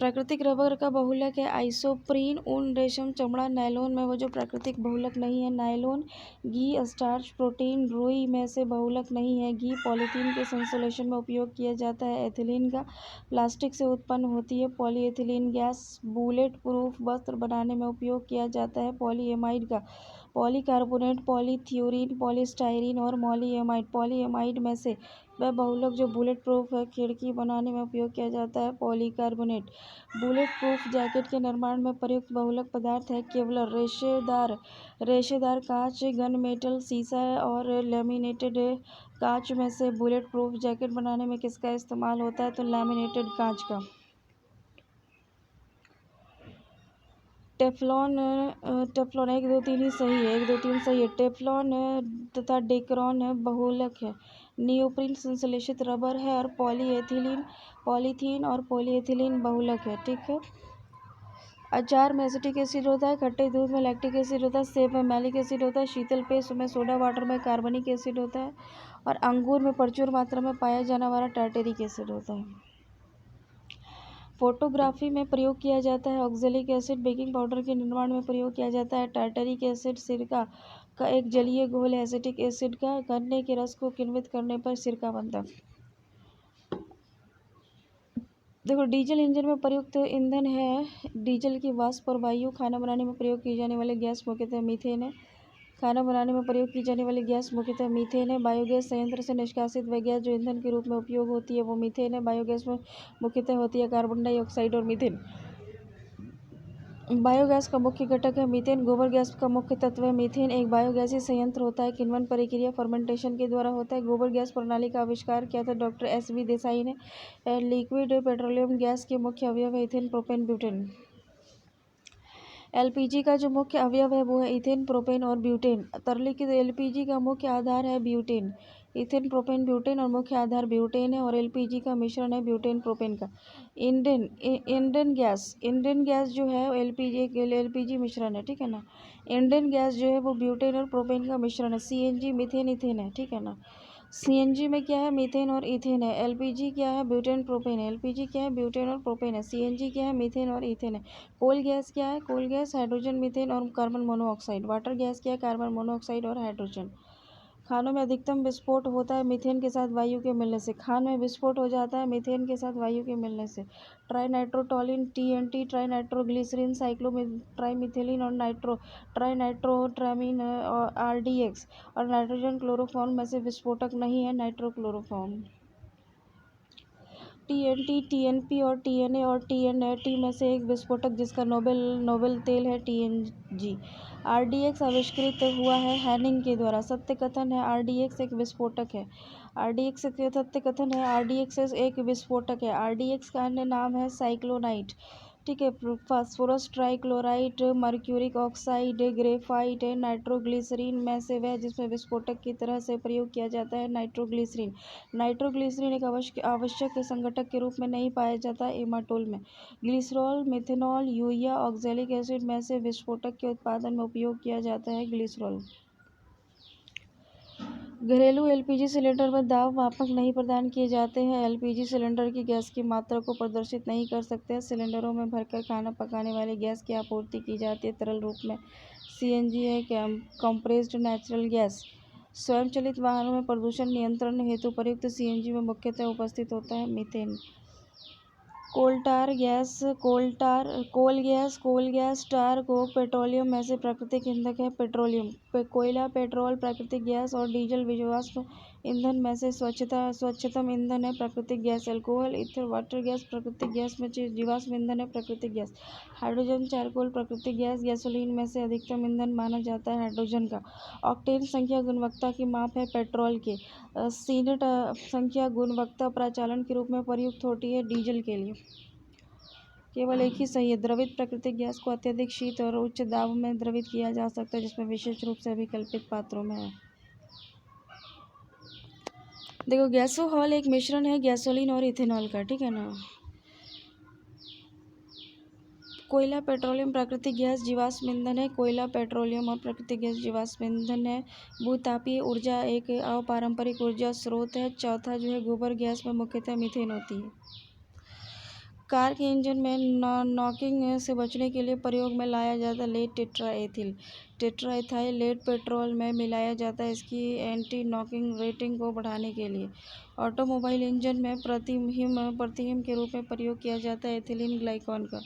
प्राकृतिक रबर का बहुलक है आइसोप्रीन। ऊन, रेशम, चमड़ा। नायलॉन में वो जो प्राकृतिक बहुलक नहीं है नायलॉन। घी, स्टार्च, प्रोटीन। रुई में से बहुलक नहीं है घी। पॉलीथीन के संश्लेषण में उपयोग किया जाता है एथिलीन का। प्लास्टिक से उत्पन्न होती है पॉलीएथिलीन गैस। बुलेट प्रूफ वस्त्र बनाने में उपयोग किया जाता है पॉलीएमाइड का। पॉलीकार्बोनेट, पॉलीथियोरीन, पॉलीस्टाइरीन और पॉलीएमाइड। पॉलीएमाइड में से वह बहुलक जो बुलेट प्रूफ खिड़की बनाने में उपयोग किया जाता है पॉलीकार्बोनेट। बुलेट प्रूफ जैकेट के निर्माण में प्रयुक्त बहुलक पदार्थ है केवलर, रेशेदार कांच, गन मेटल, शीशा और लैमिनेटेड कांच। में से बुलेट प्रूफ जैकेट बनाने में किसका इस्तेमाल होता है? तो लैमिनेटेड कांच का। टेफ्लॉन, टेफ्लॉन 1 2 3 ही सही है, 1 2 3 सही है। टेफ्लॉन तथा डेक्रॉन बहुलक है। नियोप्रीन संश्लेषित रबर है और पॉलीथीन और पॉलीएथिलीन बहुलक है। ठीक है। अचार में एसिटिक एसिड होता है, खट्टे दूध में लैक्टिक एसिड होता है, सेब में मैलिक एसिड होता है, शीतल पेय में सोडा वाटर में कार्बनिक एसिड होता है और अंगूर में प्रचुर मात्रा में पाया जाने वाला टार्टेरिक एसिड होता है। फोटोग्राफी में प्रयोग किया जाता है ऑक्जेलिक एसिड। बेकिंग पाउडर के निर्माण में प्रयोग किया जाता है टार्टरिक एसिड। सिरका का एक जलीय घोल है एसिटिक एसिड का। गन्ने के रस को किण्वित करने पर सिरका बनता है। देखो, डीजल इंजन में प्रयुक्त ईंधन है डीजल की वाष्प और वायु। खाना बनाने में प्रयोग की जाने वाली गैस मुख्यतः मीथेन है। खाना बनाने में प्रयोग की जाने वाली गैस मुख्यतः मीथेन है। बायोगैस संयंत्र से निष्कासित वह गैस जो ईंधन के रूप में उपयोग होती है वो मीथेन है। बायोगैस में मुख्यतः होती है कार्बन डाइऑक्साइड और मीथेन। बायोगैस का मुख्य घटक है मीथेन। गोबर गैस का मुख्य तत्व है मीथेन। एक बायोगैसीय संयंत्र होता है किण्वन प्रक्रिया फर्मेंटेशन के द्वारा होता है। गोबर गैस प्रणाली का आविष्कार किया था डॉक्टर एस.वी. देसाई ने। लिक्विड पेट्रोलियम गैस के मुख्य अवयव है इथेन, प्रोपेन, ब्यूटेन। एलपीजी का जो मुख्य अवयव है वो है इथेन, प्रोपेन और ब्यूटेन। तरलीकृत एलपीजी का मुख्य आधार है ब्यूटेन। इथेन, प्रोपेन, ब्यूटेन और मुख्य आधार ब्यूटेन है और एलपीजी का मिश्रण है ब्यूटेन प्रोपेन का। इंडेन गैस जो है एलपीजी मिश्रण है। ठीक है ना। इंडेन गैस जो है वो ब्यूटेन और प्रोपेन का मिश्रण है। सीएनजी मीथेन इथेन है। ठीक है ना। सीएनजी में क्या है? मीथेन और इथेन है। एलपीजी क्या है? ब्यूटेन प्रोपेन है। एलपीजी क्या है? ब्यूटेन और प्रोपेन है। सीएनजी क्या है? मीथेन और इथेन है। कोल गैस क्या है? कोल गैस हाइड्रोजन, मीथेन और कार्बन मोनोऑक्साइड। वाटर गैस क्या है? कार्बन मोनोऑक्साइड और हाइड्रोजन। खानों में अधिकतम विस्फोट होता है मीथेन के साथ वायु के मिलने से। खान में विस्फोट हो जाता है मीथेन के साथ वायु के मिलने से। ट्राइनाइट्रोटोलिन, टीएनटी, ट्राइनाइट्रोग्लिसरीन, ट्राइमिथेलिन और ट्राइनाइट्रोट्रामीन और आरडीएक्स और नाइट्रोजन क्लोरोफॉर्म में से विस्फोटक नहीं है नाइट्रोक्लोरोफॉर्म। टीएनटी, टीएनपी और टीएनए और टीएनटी में से एक विस्फोटक जिसका नोबेल तेल है टीएनजी। आरडीएक्स आविष्कृत हुआ है हैनिंग के द्वारा। सत्य कथन है आरडीएक्स एक विस्फोटक है। सत्य कथन है आरडीएक्स एक विस्फोटक है। आरडीएक्स का अन्य नाम है साइक्लोनाइट। ठीक है। Phosphorus trichloride, mercuric oxide, graphite, nitroglycerine में से वह जिसमें विस्फोटक की तरह से प्रयोग किया जाता है नाइट्रोग्लिसरीन। नाइट्रोग्लिसरीन एक आवश्यक संघटक के रूप में नहीं पाया जाता एमाटोल में। Glycerol, methanol, urea, oxalic acid में से विस्फोटक के उत्पादन में उपयोग किया जाता है ग्लिसरॉल। घरेलू एलपीजी सिलेंडर में दाब मापक नहीं प्रदान किए जाते हैं। एलपीजी सिलेंडर की गैस की मात्रा को प्रदर्शित नहीं कर सकते। सिलेंडरों में भरकर खाना पकाने वाली गैस की आपूर्ति की जाती है तरल रूप में। सीएनजी है कंप्रेस्ड नेचुरल गैस। स्वयंचलित वाहनों में प्रदूषण नियंत्रण हेतु प्रयुक्त सीएनजी में मुख्यतः उपस्थित होता है मीथेन। कोल गैस, टार, कोक, पेट्रोलियम में से प्राकृतिक ईंधन है पेट्रोलियम। कोयला, पेट्रोल, प्राकृतिक गैस और डीजल जीवाश्म ईंधन में से स्वच्छतम ईंधन है प्राकृतिक gas. Alcohol, ether, water gas प्राकृतिक गैस में जीवाश्म ईंधन है प्राकृतिक गैस। हाइड्रोजन, चारकोल प्राकृतिक गैस। गैसोलीन में से अधिकतम ईंधन माना जाता है हाइड्रोजन का। ऑक्टेन संख्या गुणवत्ता की माप है पेट्रोल के। सीनेट संख्या गुणवत्ता प्रचालन के रूप में प्रयुक्त होती है डीजल के लिए। केवल एक ही सही है। द्रवित प्राकृतिक गैस को अत्यधिक शीत और उच्च दाब में द्रवित किया जा सकता है जिसमें विशेष रूप से अभिकल्पित पात्रों में है। देखो, गैसोहॉल एक मिश्रण है गैसोलीन और इथेनॉल का। ठीक है ना। कोयला, पेट्रोलियम प्राकृतिक गैस जीवाश्म ईंधन है। कोयला, पेट्रोलियम और प्राकृतिक गैस जीवाश्म ईंधन है। भूतापीय ऊर्जा एक अपारंपरिक ऊर्जा स्रोत है। चौथा जो है गोबर गैस में मुख्यतः मीथेन होती है। कार के इंजन में नॉकिंग से बचने के लिए प्रयोग में लाया जाता है लेड टेट्राएथाइल लेड पेट्रोल में मिलाया जाता है इसकी एंटी नॉकिंग रेटिंग को बढ़ाने के लिए। ऑटोमोबाइल इंजन में प्रतिहिम के रूप में प्रयोग किया जाता है एथिलीन ग्लाइकॉल का।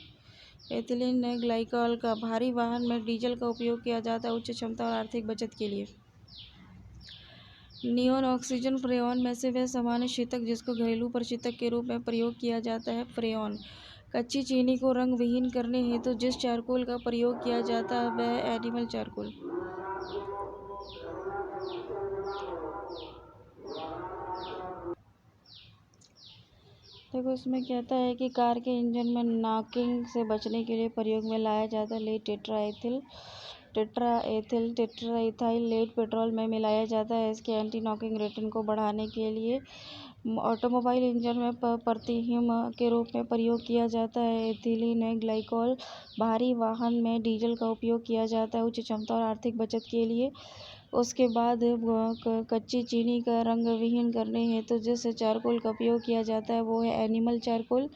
एथिलीन ग्लाइकॉल का। भारी वाहन में डीजल का उपयोग किया जाता है उच्च क्षमता और आर्थिक बचत के लिए। Neon oxygen. फ्रेऑन में से वह सामान्य शीतक जिसको घरेलू प्रशीतक के रूप में प्रयोग किया जाता है, फ्रेऑन। कच्ची चीनी को रंग विहीन करने हेतु जिस चारकोल का प्रयोग किया जाता है वह एनिमल चारकोल। देखो इसमें कहता है कि कार के इंजन में नॉकिंग से बचने के लिए प्रयोग में लाया जाता है लेड टेट्राएथिल लेड पेट्रोल में मिलाया जाता है इसके एंटी नॉकिंग रेटिंग को बढ़ाने के लिए। ऑटोमोबाइल इंजन में प्रतिहिम के रूप में प्रयोग किया जाता है एथिलीन ग्लाइकॉल। भारी वाहन में डीजल का उपयोग किया जाता है उच्च क्षमता और आर्थिक बचत के लिए। उसके बाद कच्ची चीनी का रंग विहीन करने हेतु जिस चारकोल का उपयोग किया जाता है वो है एनिमल चारकोल।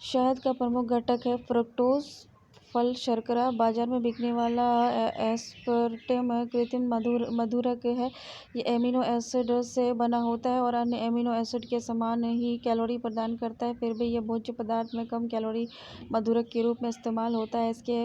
शहद का प्रमुख घटक है फ्रुक्टोज, फल शर्करा। बाजार में बिकने वाला एस्पर्टेम कृत्रिम मधुरक है। ये एमिनो एसिड से बना होता है और अन्य एमिनो एसिड के समान ही कैलोरी प्रदान करता है। फिर भी यह भोज्य पदार्थ में कम कैलोरी मधुरक के रूप में इस्तेमाल होता है। इसके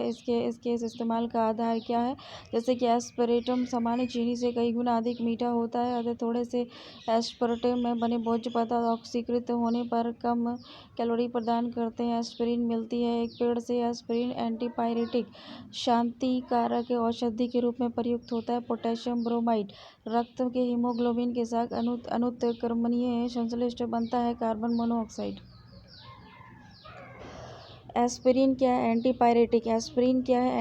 इस इस्तेमाल का आधार क्या है? जैसे कि एस्पर्टेम सामान्य चीनी से कई गुना अधिक मीठा होता है। अतः थोड़े से एस्पर्टेम में बने भोज्य पदार्थ ऑक्सीकृत होने पर कम कैलोरी प्रदान करते हैं। एस्पिरिन मिलती है एक पेड़ से। एस्पिरिन एंटीपायरेटिक शांति कारक औषधि के रूप में प्रयुक्त होता है। पोटेशियम ब्रोमाइड रक्त के हीमोग्लोबिन के साथ अनुत्क्रमणीय संश्लिष्ट बनता है। Carbon monoxide. एस्पिरिन क्या है?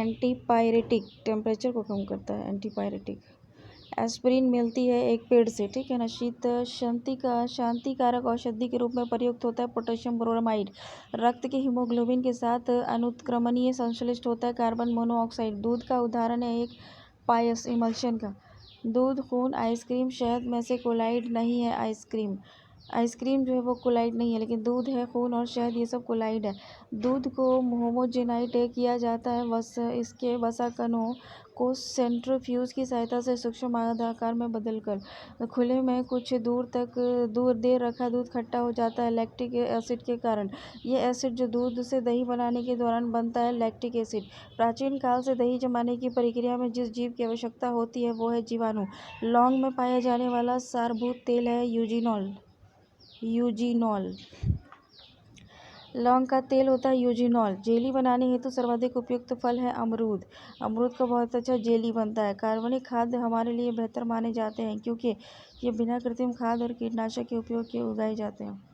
एंटीपायरेटिक टेम्परेचर को कम करता है। एंटीपायरेटिक एस्पिरिन मिलती है एक पेड़ से, ठीक है ना। शांति कारक औषधि के रूप में प्रयुक्त होता है। पोटेशियम ब्रोमाइड रक्त के हीमोग्लोबिन के साथ अनुत्क्रमणीय संश्लिष्ट होता है। कार्बन मोनोऑक्साइड दूध का उदाहरण है एक पायस इमल्शन का। दूध, खून, आइसक्रीम शहद में से कोलाइड नहीं है। आइसक्रीम जो है वो कोलाइड नहीं है, लेकिन दूध है, खून और शहद ये सब कोलाइड है। दूध को होमोजेनाइट किया जाता है इसके वसा कणों को सेंट्रीफ्यूज की सहायता से सूक्ष्म आकार में बदलकर। खुले में कुछ देर रखा दूध खट्टा हो जाता है लैक्टिक एसिड के कारण। ये एसिड जो दूध से दही बनाने के दौरान बनता है लैक्टिक एसिड। प्राचीन काल से दही जमाने की प्रक्रिया में जिस जीव की आवश्यकता होती है वो है जीवाणु। लौंग में पाया जाने वाला सारभूत तेल है यूजिनॉल। लौंग का तेल होता है यूजिनॉल। जेली बनाने हेतु सर्वाधिक उपयुक्त फल है अमरूद। अमरूद का बहुत अच्छा जेली बनता है। कार्बनिक खाद्य हमारे लिए बेहतर माने जाते हैं क्योंकि ये बिना कृत्रिम खाद और कीटनाशक के उपयोग किए उगाए जाते हैं।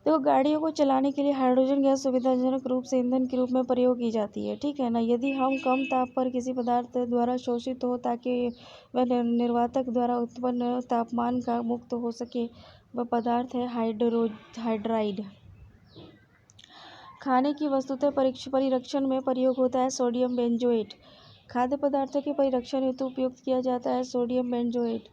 तो गाड़ियों को चलाने के लिए हाइड्रोजन गैस सुविधाजनक रूप से ईंधन के रूप में प्रयोग की जाती है, ठीक है ना। यदि हम कम ताप पर किसी पदार्थ द्वारा शोषित हो ताकि वह निर्वातक द्वारा उत्पन्न तापमान का मुक्त हो सके, वह पदार्थ है हाइड्राइड। खाने की वस्तुतः परिरक्षण में प्रयोग होता है सोडियम बेंजोएट। खाद्य पदार्थों के परिरक्षण हेतु उपयोग किया जाता है sodium benzoate.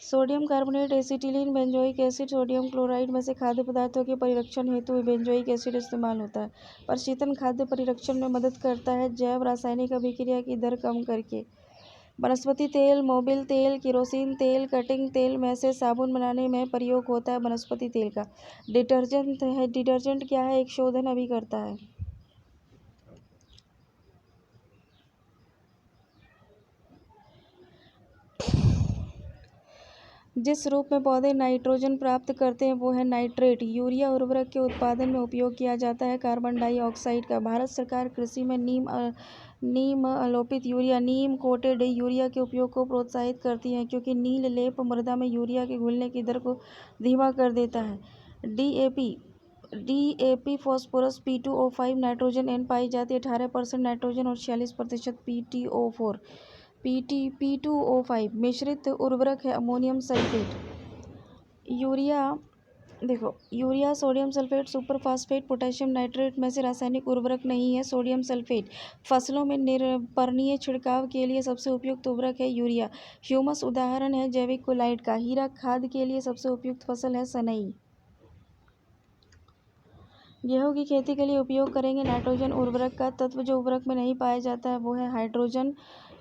Sodium carbonate, acetylene, benzoic acid. Sodium chloride में से खाद्य पदार्थों के परिरक्षण हेतु बेंजोइक एसिड इस्तेमाल होता है। प्रशीतन खाद्य परिरक्षण में मदद करता है जैव रासायनिक अभिक्रिया की दर कम करके। वनस्पति तेल, मोबिल तेल, केरोसिन तेल, कटिंग तेल में से साबुन बनाने में प्रयोग होता है वनस्पति तेल का। डिटर्जेंट क्या है? एक शोधन अभिकर्ता है। जिस रूप में पौधे नाइट्रोजन प्राप्त करते हैं वो है नाइट्रेट। यूरिया उर्वरक के उत्पादन में उपयोग किया जाता है कार्बन डाइऑक्साइड का। भारत सरकार कृषि में नीम आलोपित यूरिया, नीम कोटेड यूरिया के उपयोग को प्रोत्साहित करती है क्योंकि नील लेप मृदा में यूरिया के घुलने की दर को धीमा कर देता है। DAP, phosphorus, P2O5, nitrogen N पाई जाती है 18% नाइट्रोजन और 46% P2O5 मिश्रित उर्वरक है ammonium sulphate. Urea sodium sulphate, super phosphate, potassium nitrate में से रासायनिक उर्वरक नहीं है सोडियम सल्फेट। फसलों में पर्णीय छिड़काव के लिए सबसे उपयुक्त उर्वरक है यूरिया। ह्यूमस उदाहरण है जैविक कोलाइड का। हीरा खाद के लिए सबसे उपयुक्त फसल है सनई। गेहूं की खेती के लिए उपयोग करेंगे नाइट्रोजन उर्वरक का तत्व जो उर्वरक में नहीं पाया जाता है वो है हाइड्रोजन।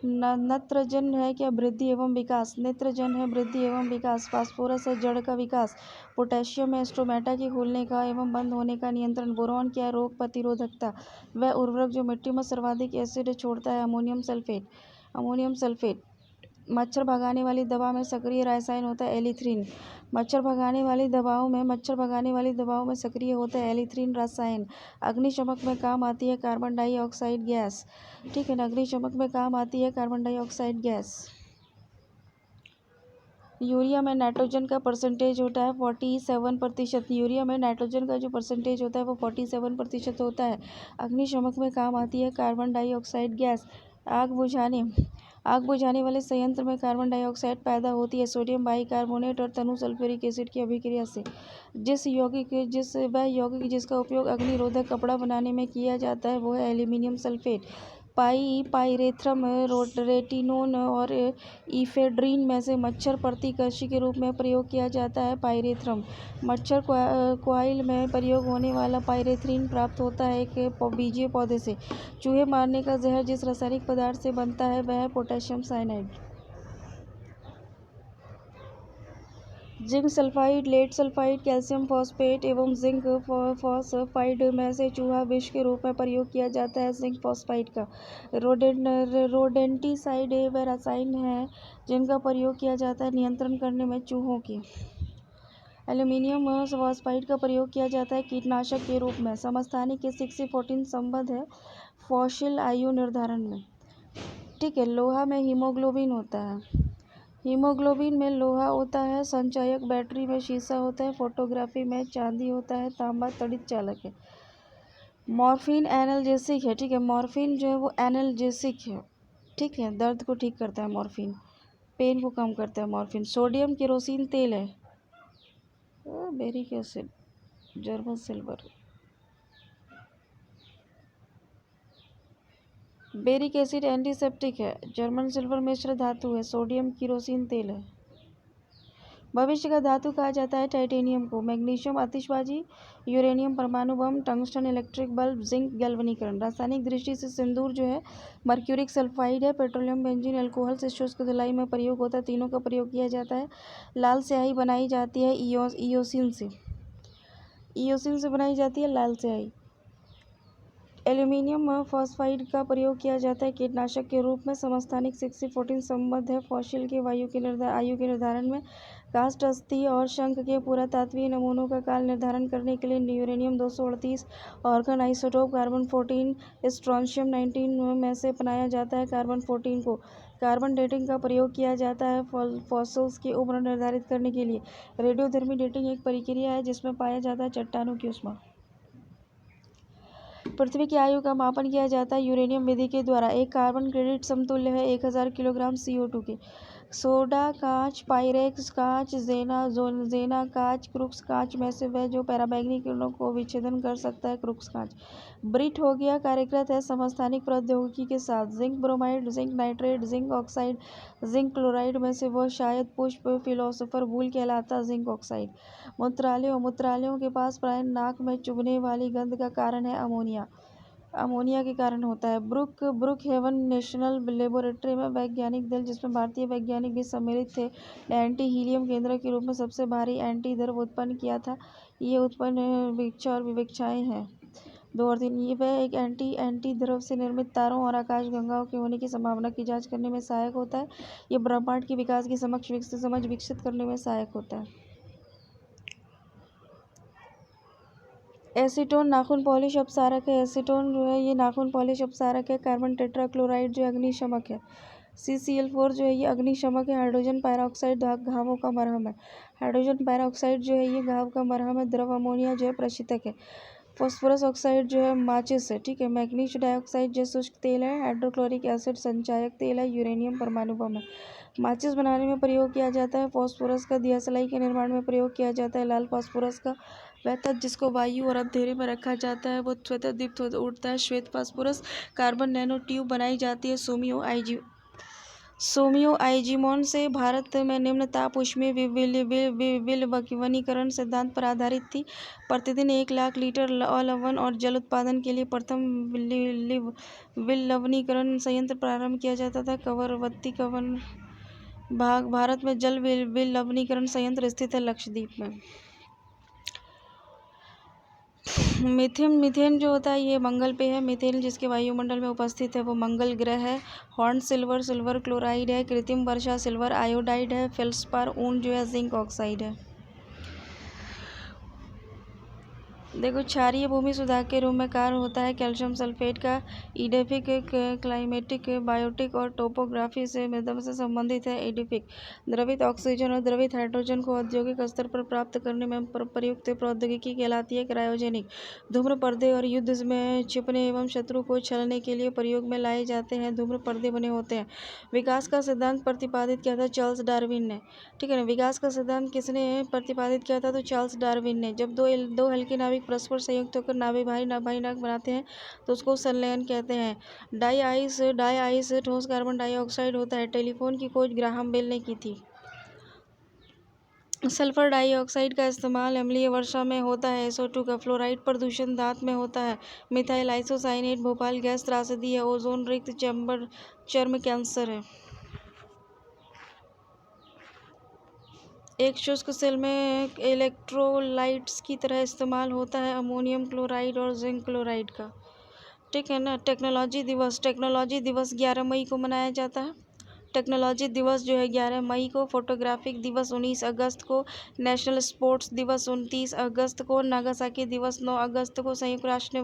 नत्रजन है क्या? वृद्धि एवं विकास। नेत्रजन है वृद्धि एवं विकास। फास्फोरस है जड़ का विकास। पोटेशियम है स्टोमेटा के खुलने का एवं बंद होने का नियंत्रण। बोरॉन क्या है? रोग प्रतिरोधकता। वह उर्वरक जो मिट्टी में सर्वाधिक एसिड छोड़ता है अमोनियम सल्फेट। Ammonium sulphate. मच्छर भगाने वाली दवा में सक्रिय रसायन होता है एलिथ्रिन। मच्छर भगाने वाली दवाओं में सक्रिय होता है एलिथ्रिन रसायन। अग्निशमक में काम आती है कार्बन डाइऑक्साइड गैस। ठीक है ना, अग्निशमक में काम आती है कार्बन डाइऑक्साइड गैस। यूरिया में नाइट्रोजन का परसेंटेज होता है 47%। यूरिया में नाइट्रोजन का जो परसेंटेज होता है वो 47% होता है। अग्निशमक में काम आती है कार्बन डाइऑक्साइड गैस। आग बुझाने वाले संयंत्र में कार्बन डाइऑक्साइड पैदा होती है सोडियम बाइकार्बोनेट और तनु सल्फ्यूरिक एसिड की अभिक्रिया से। वह यौगिक जिसका उपयोग अग्निरोधक कपड़ा बनाने में किया जाता है वो है एल्यूमिनियम सल्फेट। पाइरेथ्रम, रेटिनोन और इफेड्रीन में से मच्छर प्रतिकर्षी के रूप में प्रयोग किया जाता है पाइरेथ्रम। मच्छर कॉइल में प्रयोग होने वाला पाइरेथ्रिन प्राप्त होता है एक बीजीय पौधे से। चूहे मारने का जहर जिस रासायनिक पदार्थ से बनता है वह है potassium cyanide. Zinc sulphide, lead sulphide, calcium phosphate एवं जिंक फॉस्फाइड में से चूहा विष के रूप में प्रयोग किया जाता है जिंक फॉस्फाइड का। रोडेंटिसाइड वह रसायन है जिनका प्रयोग किया जाता है नियंत्रण करने में चूहों की। एल्यूमिनियम फॉस्फाइड का प्रयोग किया जाता है कीटनाशक के रूप में। समस्थानिक के 6-14 संबंध है फॉसिल आयु निर्धारण में। ठीक है, लोहा में हीमोग्लोबिन होता है। हीमोग्लोबिन में लोहा होता है संचयक। बैटरी में शीशा होता है। फोटोग्राफी में चांदी होता है। तांबा तड़ित चालक है। मॉर्फिन एनाल्जेसिक है। ठीक है, मॉर्फिन जो है वो एनाल्जेसिक है। ठीक है, दर्द को ठीक करता है मॉर्फिन, पेन को कम करता है मॉर्फिन। सोडियम केरोसिन तेल है। बेरिक acid, German silver. बेरिक acid antiseptic है। जर्मन सिल्वर मिश्र धातु है। सोडियम केरोसिन तेल है। भविष्य का धातु कहा जाता है टाइटेनियम को। मैग्नीशियम आतिशबाजी, यूरेनियम परमाणु बम, टंगस्टन इलेक्ट्रिक बल्ब, जिंक गैल्वेनीकरण। रासायनिक दृष्टि से सिंदूर जो है मर्क्यूरिक सल्फाइड है। पेट्रोलियम, बेंजीन, अल्कोहल से शुष्क धुलाई में प्रयोग होता है। तीनों का प्रयोग किया जाता है। लाल स्याही बनाई जाती है इयोसिन से बनाई जाती है लाल स्याही। एल्यूमिनियम फॉस्फाइड का प्रयोग किया जाता है कीटनाशक के रूप में। समस्थानिक 6-14 संबंध है फॉसिल के आयु के निर्धारण में। कास्ट अस्थि और शंख के पुरातात्वीय नमूनों का काल निर्धारण करने के लिए uranium 238 organ isotope carbon 14 strontium 19 में से अपनाया जाता है कार्बन 14 को। कार्बन डेटिंग का प्रयोग किया जाता है फॉसिल्स की उम्र निर्धारित करने के लिए। रेडियोधर्मी डेटिंग एक प्रक्रिया है जिसमें पाया जाता है चट्टानों की ऊष्मा। पृथ्वी की आयु का मापन किया जाता है यूरेनियम विधि के द्वारा। एक कार्बन क्रेडिट समतुल्य है 1000 किलोग्राम CO2 के। सोडा कांच, पाइरेक्स कांच, जेना कांच, क्रुक्स कांच में से वह जो पराबैंगनी किरणों को विच्छेदन कर सकता है क्रुक्स कांच। ब्रिट हो गया कार्यरत है समस्थानिक प्रौद्योगिकी के साथ। Zinc bromide, zinc nitrate, zinc oxide, zinc chloride में से वह शायद पुष्प फिलोसोफर वूल कहलाता जिंक ऑक्साइड। मूत्रालयों के पास प्राय नाक में चुभने वाली गंध का कारण है अमोनिया के कारण होता है। ब्रुक हेवन नेशनल लेबोरेटरी में वैज्ञानिक दल जिसमें भारतीय वैज्ञानिक भी सम्मिलित थे ने एंटी हीलियम केंद्र के रूप में सबसे भारी एंटी द्रव उत्पन्न किया था। ये उत्पन्न विक्षा और विवेक्षाएं हैं 2 और 3। ये वह एक एंटी द्रव से निर्मित तारों और आकाशगंगाओं के होने की संभावना की जांच करने में सहायक होता है। ये ब्रह्मांड के विकास की समझ विकसित करने में सहायक होता है। एसीटोन नाखून पॉलिश अपसारक है। एसीटोन जो है ये नाखून पॉलिश अपसारक है। कार्बन टेट्राक्लोराइड जो अग्निशमक है। CCl4 जो है ये अग्निशमक है। हाइड्रोजन पैराऑक्साइड घावों का मरहम है। हाइड्रोजन पैराऑक्साइड जो है ये घाव का मरहम है। द्रव अमोनिया जो है प्रशीतक है। फॉस्फोरस ऑक्साइड जो है माचिस है। ठीक है, मैग्नीज डाइऑक्साइड जो शुष्क तेल है। हाइड्रोक्लोरिक एसिड संचायक तेल है। यूरेनियम परमाणु बम है। माचिस बनाने में प्रयोग किया जाता है। फॉस्फोरस का दियासलाई के निर्माण में प्रयोग किया जाता है। लाल फॉस्फोरस का वह तत्व जिसको वायु और अंधेरे में रखा जाता है वो स्वतः दीप्त उठता है। श्वेत फास्फोरस कार्बन नैनो ट्यूब बनाई जाती है। सोमियो सोमियो आइजीमोन से भारत में निम्न ताप ऊष्मीय वनीकरण सिद्धांत पर आधारित थी। प्रतिदिन 1 लाख लीटर अलवण और जल उत्पादन के लिए प्रथम विलवणीकरण संयंत्र प्रारंभ किया जाता था। कवरवती भारत में जल विलवणीकरण संयंत्र स्थित है लक्षद्वीप में। मीथेन जो होता है ये मंगल पे है। मीथेन जिसके वायुमंडल में उपस्थित है वो मंगल ग्रह है। हॉर्न सिल्वर क्लोराइड है। कृत्रिम वर्षा सिल्वर आयोडाइड है। फेल्सपार ऊन जो है जिंक ऑक्साइड है। देखो, क्षारीय भूमि सुधार के रूप में कार्य होता है कैल्शियम सल्फेट का। एडिफिक क्लाइमेटिक बायोटिक और टोपोग्राफी से मृदा से संबंधित है। एडिफिक द्रवित ऑक्सीजन और द्रवित हाइड्रोजन को औद्योगिक स्तर पर प्राप्त करने में प्रयुक्त प्रौद्योगिकी कहलाती है। क्रायोजेनिक धूम्र पर्दे और युद्ध में छिपने एवं शत्रु को छलने के लिए प्रयोग में लाए जाते हैं धूम्र पर्दे बने होते हैं। विकास का सिद्धांत प्रतिपादित किया था चार्ल्स डार्विन ने। ठीक है ना। विकास का सिद्धांत किसने प्रतिपादित किया था? तो चार्ल्स डार्विन ने। जब दो हल्के नाविक परस्पर संयुक्त होकर नाभिक बनाते हैं तो उसको संलयन कहते हैं। डाई आइस ठोस कार्बन डाइऑक्साइड होता है। टेलीफोन की खोज ग्राहम बेल ने की थी। सल्फर डाइऑक्साइड का इस्तेमाल अम्लीय वर्षा में होता है। SO2 का फ्लोराइड प्रदूषण दांत में होता है। मिथाइल आइसोसाइनेट भोपाल गैस त्रासदी है। ओजोन रिक्त चर्म कैंसर है। एक शुष्क सेल में इलेक्ट्रोलाइट्स की तरह इस्तेमाल होता है अमोनियम क्लोराइड और जिंक क्लोराइड का। ठीक है ना। टेक्नोलॉजी दिवस 11 मई को मनाया जाता है। टेक्नोलॉजी दिवस जो है 11 मई को। फोटोग्राफिक दिवस 19 अगस्त को। नेशनल स्पोर्ट्स दिवस 29 अगस्त को। नागासाकी दिवस 9 अगस्त को। संयुक्त राष्ट्र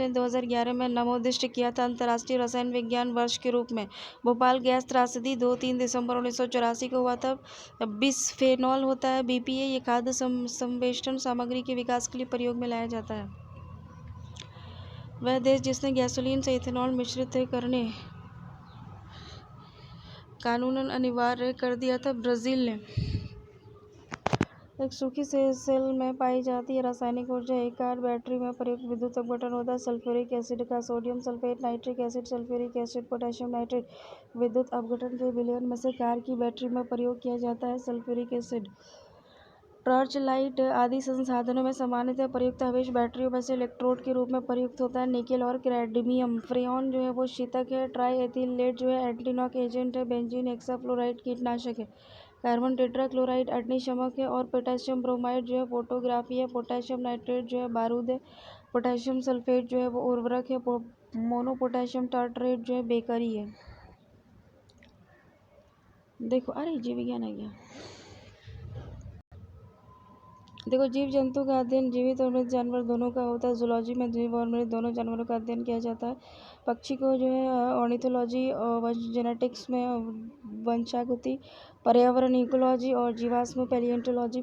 ने 2011 में नवोदिष्ट किया था अंतर्राष्ट्रीय रसायन विज्ञान वर्ष के रूप में। भोपाल गैस त्रासदी 2-3 दिसंबर 1984 को हुआ था। बिस्फेनॉल होता है BPA। ये खाद्य संवेष्टन सामग्री के विकास के लिए प्रयोग में लाया जाता है। वह देश जिसने गैसोलीन से इथेनॉल मिश्रित करने कानूनन अनिवार्य कर दिया था, ब्राज़ील ने। एक सूखी सेल में पाई जाती है रासायनिक ऊर्जा एक कार बैटरी में प्रयुक्त विद्युत अपघटन होता है सल्फ्यूरिक एसिड का। Sodium sulphate, nitric acid, sulphuric acid, potassium nitrate विद्युत अपघटन के विलयन में से कार की बैटरी में प्रयोग किया जाता है सल्फ्यूरिक एसिड। टॉर्च लाइट आदि संसाधनों में सामान्यतः प्रयुक्त आवेश बैटरियों में से इलेक्ट्रोड के रूप में प्रयुक्त होता है निकेल और कैडमियम। फ्रेऑन जो है वो शीतक है। ट्राई एथिल लेड जो है एंटी-नॉक एजेंट है। बेंजीन हेक्साफ्लोराइड कीटनाशक है। कार्बन टेट्राक्लोराइड अग्निशमक है। और पोटेशियम ब्रोमाइड जो है फोटोग्राफी है। पोटेशियम नाइट्रेट जो है बारूद है। पोटेशियम सल्फेट जो है वो उर्वरक है। मोनो पोटेशियम टार्टरेट जो है बेकरी है। देखो, अरे जीव विज्ञान है क्या। देखो, जीव जंतु का अध्ययन जीवित और मृत जानवर दोनों का होता है। जूलॉजी में जीव और मृत दोनों जानवरों का अध्ययन किया जाता है। पक्षी को जो है ऑर्निथोलॉजी और जेनेटिक्स में वंशागति, पर्यावरण इकोलॉजी और जीवाश्म पैलियोंटोलॉजी।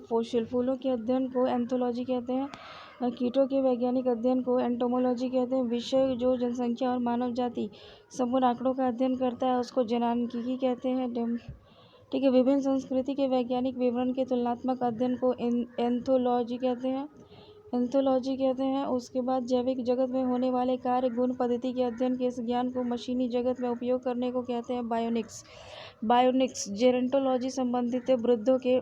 फूलों के अध्ययन को एंथोलॉजी कहते हैं। कीटों के वैज्ञानिक अध्ययन को एंटोमोलॉजी कहते हैं। विषय जो जनसंख्या और मानव जाति संपूर्ण आंकड़ों का अध्ययन करता है उसको जनांकीकी कहते हैं। ठीक है। विभिन्न संस्कृति के वैज्ञानिक विवरण के तुलनात्मक अध्ययन को एंथोलॉजी कहते हैं। उसके बाद जैविक जगत में होने वाले कार्य गुण पद्धति के अध्ययन के इस ज्ञान को मशीनी जगत में उपयोग करने को कहते हैं बायोनिक्स। जेरोंटोलॉजी संबंधित वृद्धों के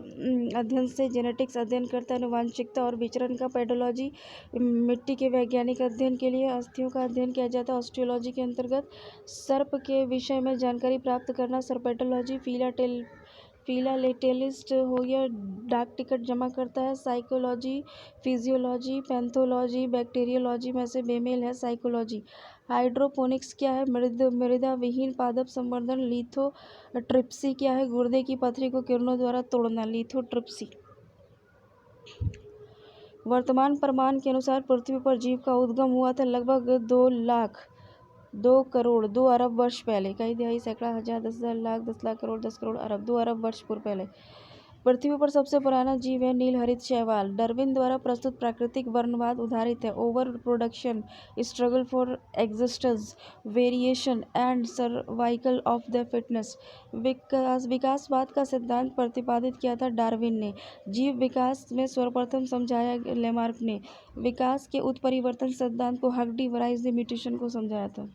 अध्ययन से। जेनेटिक्स अध्ययन करता है आनुवंशिकता और विचरण का। पेडोलॉजी मिट्टी के वैज्ञानिक अध्ययन के लिए अस्थियों का अध्ययन किया जाता है ऑस्टियोलॉजी के अंतर्गत। सर्प के विषय में जानकारी प्राप्त करना सर्पेटोलॉजी। फिलाटेलिस्ट हो गया, डाक टिकट जमा करता है साइकोलॉजी। फिजियोलॉजी, पैथोलॉजी, बैक्टीरियोलॉजी में से बेमेल है साइकोलॉजी। हाइड्रोपोनिक्स क्या है? मृदा विहीन पादप संवर्धन। लिथोट्रिप्सी क्या है? गुर्दे की पथरी को किरणों द्वारा तोड़ना, लिथोट्रिप्सी। वर्तमान प्रमाण के अनुसार पृथ्वी पर जीव का उद्गम हुआ था लगभग 2 करोड़ 2 अरब वर्ष पहले। कई दहाई, सैकड़ा, हजार, 10,000, लाख, 10 लाख करोड़, 10 करोड़, अरब, 2 अरब वर्ष पूर्व पहले। पृथ्वी पर सबसे पुराना जीव है नील हरित शैवाल। डार्विन द्वारा प्रस्तुत प्राकृतिक वर्णवाद उदाहरित है। Over production, struggle for existence, variation and survival of the fitness. विकासवाद का सिद्धांत प्रतिपादित किया था डार्विन ने। जीव विकास में सर्वप्रथम समझाया लेमार्क ने। विकास के उत्परिवर्तन सिद्धांत को हक डी वराइज द म्यूटेशन को समझाया था।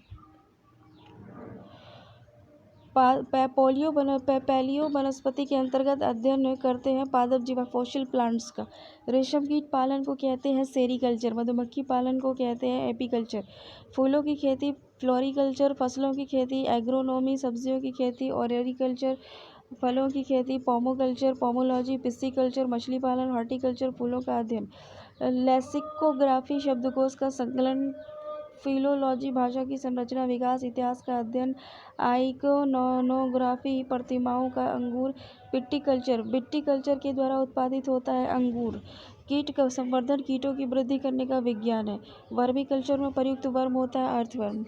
पैलियो वनस्पति के अंतर्गत अध्ययन करते हैं पादप जीवा फॉसिल प्लांट्स का। रेशम कीट पालन को कहते हैं सेरीकल्चर। मधुमक्खी पालन को कहते हैं एपीकल्चर। फूलों की खेती फ्लोरिकल्चर। फसलों की खेती एग्रोनोमी। सब्जियों की खेती ओरेरिकल्चर। फलों की खेती पोमोकल्चर पोमोलॉजी। पिस्सीकल्चर मछली पालन। हॉर्टिकल्चर फूलों का अध्ययन। लेक्सिकोग्राफी शब्दकोश का संकलन। फिलोलॉजी भाषा की संरचना विकास इतिहास का अध्ययन। आइकोनोग्राफी प्रतिमाओं का अंगूर। विट्टीकल्चर के द्वारा उत्पादित होता है अंगूर। कीट का संवर्धन कीटों की वृद्धि करने का विज्ञान है। वर्मीकल्चर में प्रयुक्त वर्म होता है अर्थवर्म।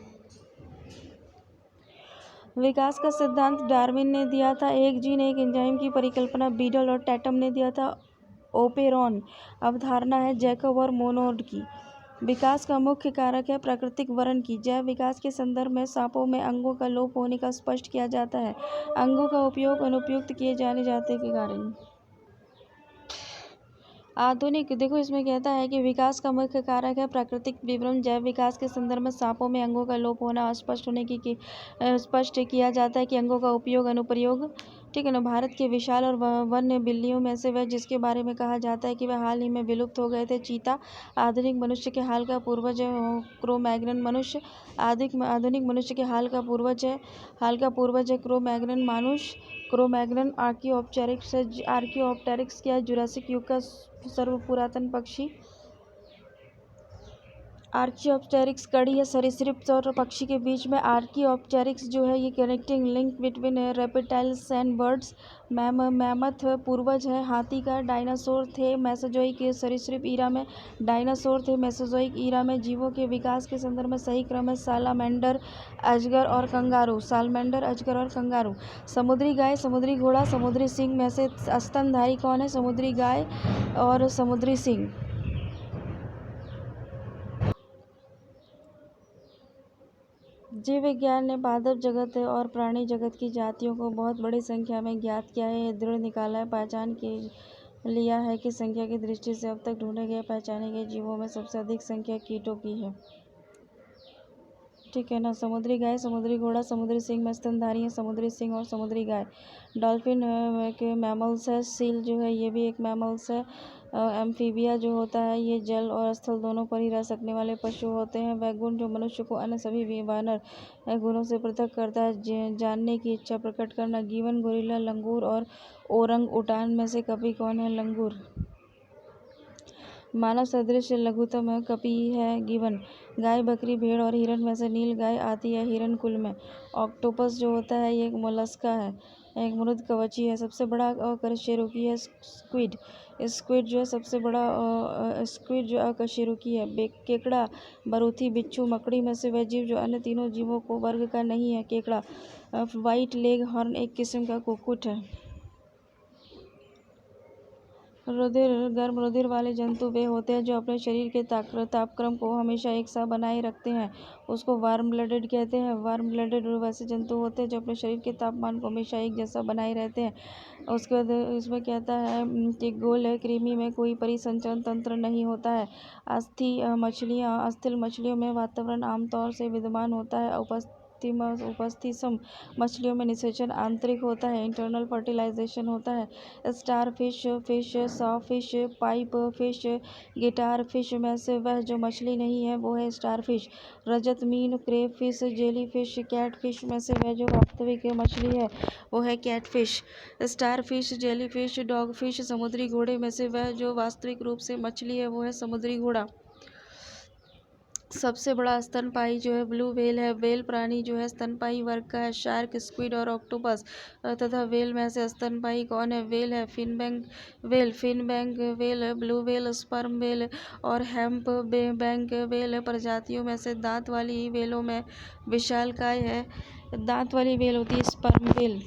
विकास का सिद्धांत डार्विन ने दिया था। एक जीन एक एंजाइम की परिकल्पना बीडल और टैटम ने दिया था। ओपेरॉन अवधारणा है जैकब और मोनोड की। विकास का मुख्य कारक है प्राकृतिक वर्ण की। जैव विकास के संदर्भ में सांपों में अंगों का लोप होने का स्पष्ट किया जाता है। अंगों का उपयोग अनुपयुक्त किए जाने जाते के कारण। आधुनिक देखो इसमें कहता है कि विकास का मुख्य कारक है प्राकृतिक विवरण। जैव विकास के संदर्भ में सांपों में अंगों का लोप होना स्पष्ट होने की स्पष्ट किया जाता है कि अंगों का उपयोग अनुप्रयोग। ठीक है ना। भारत के विशाल और वन्य बिल्लियों में से वह जिसके बारे में कहा जाता है कि वह हाल ही में विलुप्त हो गए थे चीता आधुनिक मनुष्य के हाल का पूर्वज है। क्रो-मैग्नन मनुष्य आधुनिक मनुष्य के हाल का पूर्वज है क्रो-मैग्नन मानुष। क्रो-मैग्नन आर्कियोप्टेरिक्स क्या जुरासिक युग का सर्वपुरातन पक्षी। आर्कियोप्टेरिक्स कड़ी या सरीसृप और पक्षी के बीच में आर्कियोप्टेरिक्स जो है ये connecting link between reptiles and birds. Mammoth पूर्वज है हाथी का। डायनासोर थे मेसोजोइक सरीसृप ईरा में। डायनासोर थे मेसोजोइक ईरा में। जीवों के विकास के संदर्भ में सही क्रम है सालामेंडर अजगर और कंगारू। समुद्री गाय समुद्री घोड़ा समुद्री सिंह में से स्तनधारी कौन है। समुद्री गाय और समुद्री सिंह। जीव विज्ञान ने पादप जगत और प्राणी जगत की जातियों को बहुत बड़ी संख्या में ज्ञात किया है। दृढ़ निकाला है पहचान के लिया है कि संख्या की दृष्टि से अब तक ढूंढे गए पहचाने गए जीवों में सबसे अधिक संख्या कीटों की है। ठीक है ना। समुद्री गाय समुद्री घोड़ा समुद्री सिंह में स्तनधारी है। समुद्री सिंह और समुद्री गाय। डॉल्फिन के मैमल्स है। सील जो है ये भी एक मैमल्स है। एम्फीबिया जो होता है ये जल और स्थल दोनों पर ही रह सकने वाले पशु होते हैं। वह गुण जो मनुष्य को अन्य सभी वानर गुणों से पृथक करता है जानने की इच्छा प्रकट करना। गिवन गोरिल्ला लंगूर और ओरंग उटान में से कपी कौन है। लंगूर। मानव सदृश लघुतम कपी है गिवन। गाय बकरी भेड़ और हिरन में से नील गाय आती है हिरन कुल में। ऑक्टोपस जो होता है ये एक मोलस्का है एक मृदकवची है। सबसे बड़ा अकशेरुकी है स्क्विड जो है सबसे बड़ा स्क्विड जो अकशेरुकी है। केकड़ा बरूथी बिच्छू मकड़ी में से वह जीव जो अन्य तीनों जीवों को वर्ग का नहीं है। केकड़ा। व्हाइट लेग हॉर्न एक किस्म का कुक्कुट है। गर्म रुधिर वाले जंतु वे होते हैं जो अपने शरीर के तापक्रम को हमेशा एक सा बनाए रखते हैं उसको वार्म ब्लडेड कहते हैं। वार्म ब्लडेड वैसे जंतु होते हैं जो अपने शरीर के तापमान को हमेशा एक जैसा बनाए रहते हैं। उसके बाद इसमें कहता है कि गोल है कृमि में कोई परिसंचरण तंत्र नहीं होता है। अस्थिल मछलियों में वातावरण आमतौर से विद्यमान होता है। उपस्थिसम मछलियों में निषेचन आंतरिक होता है इंटरनल फर्टिलाइजेशन होता है। Starfish sawfish pipefish guitarfish में से वह जो मछली नहीं है वो है स्टार फिश। रजत मीन crayfish jellyfish catfish में से वह जो वास्तविक मछली है वो है catfish. Starfish jellyfish dogfish समुद्री घोड़े में से वह जो वास्तविक रूप से मछली है वो है समुद्री घोड़ा। सबसे बड़ा स्तनपायी जो है ब्लू व्हेल है। व्हेल प्राणी जो है स्तनपायी वर्ग का है। शार्क स्क्विड और ऑक्टोपस तथा व्हेल में से स्तनपायी कौन है। व्हेल है finback whale blue whale sperm whale और हैम्प बैंक व्हेल। प्रजातियों में से दांत वाली व्हेलों में विशालकाय है। दांत वाली व्हेल होती है sperm whale.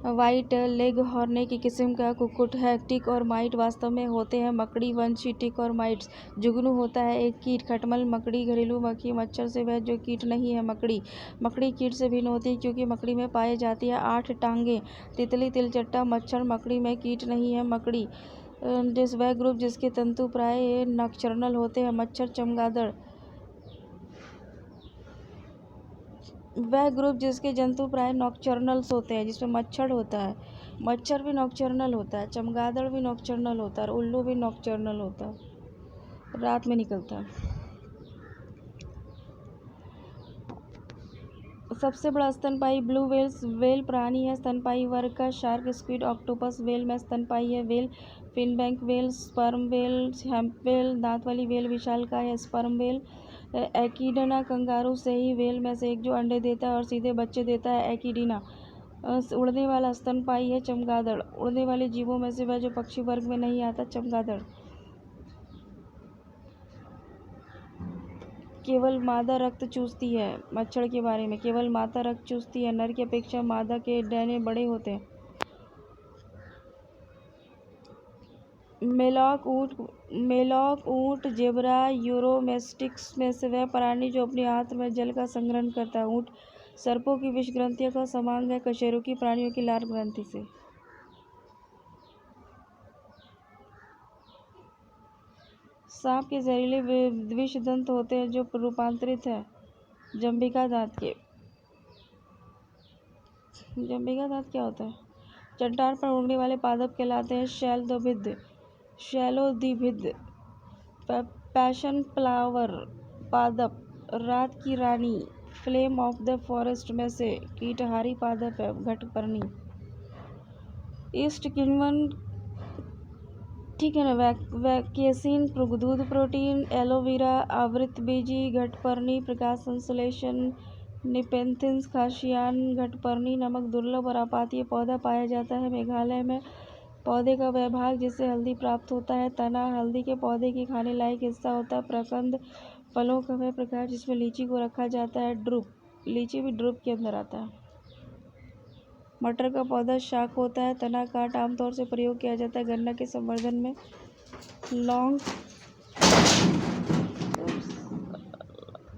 White leg horn एक किस्म का कुक्कुट है। टिक और माइट वास्तव में होते हैं मकड़ी वंशी टिक और माइट्स। जुगनू होता है एक कीट। खटमल मकड़ी घरेलू मक्खी मच्छर से वह जो कीट नहीं है मकड़ी कीट से भिन्न होती है क्योंकि मकड़ी में पाई जाती है 8 टांगें। तितली तिलचट्टा मच्छर मकड़ी में कीट नहीं है मकड़ी। वह ग्रुप जिसके तंतु प्राय नॉक्चर्नल होते हैं। मच्छर चमगादड़। वह ग्रुप जिसके जंतु प्राय नॉकचर्नल्स होते हैं, जिसमें मच्छर होता है। मच्छर भी नॉकचर्नल होता है, चमगादड़ भी नॉकचर्नल होता है और उल्लू भी नॉकचर्नल होता है, रात में निकलता है। सबसे बड़ा स्तनपायी ब्लू वेल प्राणी है। स्तनपायी वर्ग का शार्क, स्क्विड, ऑक्टोपस। वेल में स्तनपायी है whale, finback whale, sperm whale, hump whale. दांत वाली वेल विशालकाय है। स्पर्म वेल एकिडना कंगारू से ही वेल में से एक जो अंडे देता है और सीधे बच्चे देता है, एकिडना। उड़ने वाला स्तनपायी है चमगादड़। उड़ने वाले जीवों में से वह जो पक्षी वर्ग में नहीं आता, चमगादड़। केवल मादा रक्त चूसती है। मच्छर के बारे में, केवल मादा रक्त चूसती है। नर की अपेक्षा मादा के डैने बड़े होते हैं। मेलॉक ऊँट जेब्रा यूरोमेस्टिक्स में से वह प्राणी जो अपने आंत में जल का संग्रहण करता है। ऊँट सर्पों की विष ग्रंथियों का समांग है कशेरुकी प्राणियों की लार ग्रंथि से। सांप के जहरीले विष दंत होते हैं जो रूपांतरित है जंबिका दांत के। जंबिका दांत क्या होता है? चट्टान पर उड़ने वाले पादप कहलाते हैं शैलोद्भिद। पैशन फ्लावर पादप। रात की रानी, फ्लेम ऑफ द फॉरेस्ट में से कीटहारी पादप है, घटपर्णी। ईस्ट किण्वन, ठीक है ना। वैकेसिन, दूध प्रोटीन, एलोवेरा, आवृतबीजी, घटपर्णी, प्रकाश संश्लेषण, निपेंथिस, खासियान। घटपर्णी नामक दुर्लभ और आपातीय पौधा पाया जाता है मेघालय में। पौधे का वह भाग जिससे हल्दी प्राप्त होता है। तना हल्दी के पौधे की खाने लायक हिस्सा होता है। प्रकंद, फलों का वह प्रकार जिसमें लीची को रखा जाता है। ड्रुप, लीची भी ड्रुप के अंदर आता है। मटर का पौधा शाक होता है। तना काट आमतौर से प्रयोग किया जाता है गन्ना के संवर्धन में। लौंग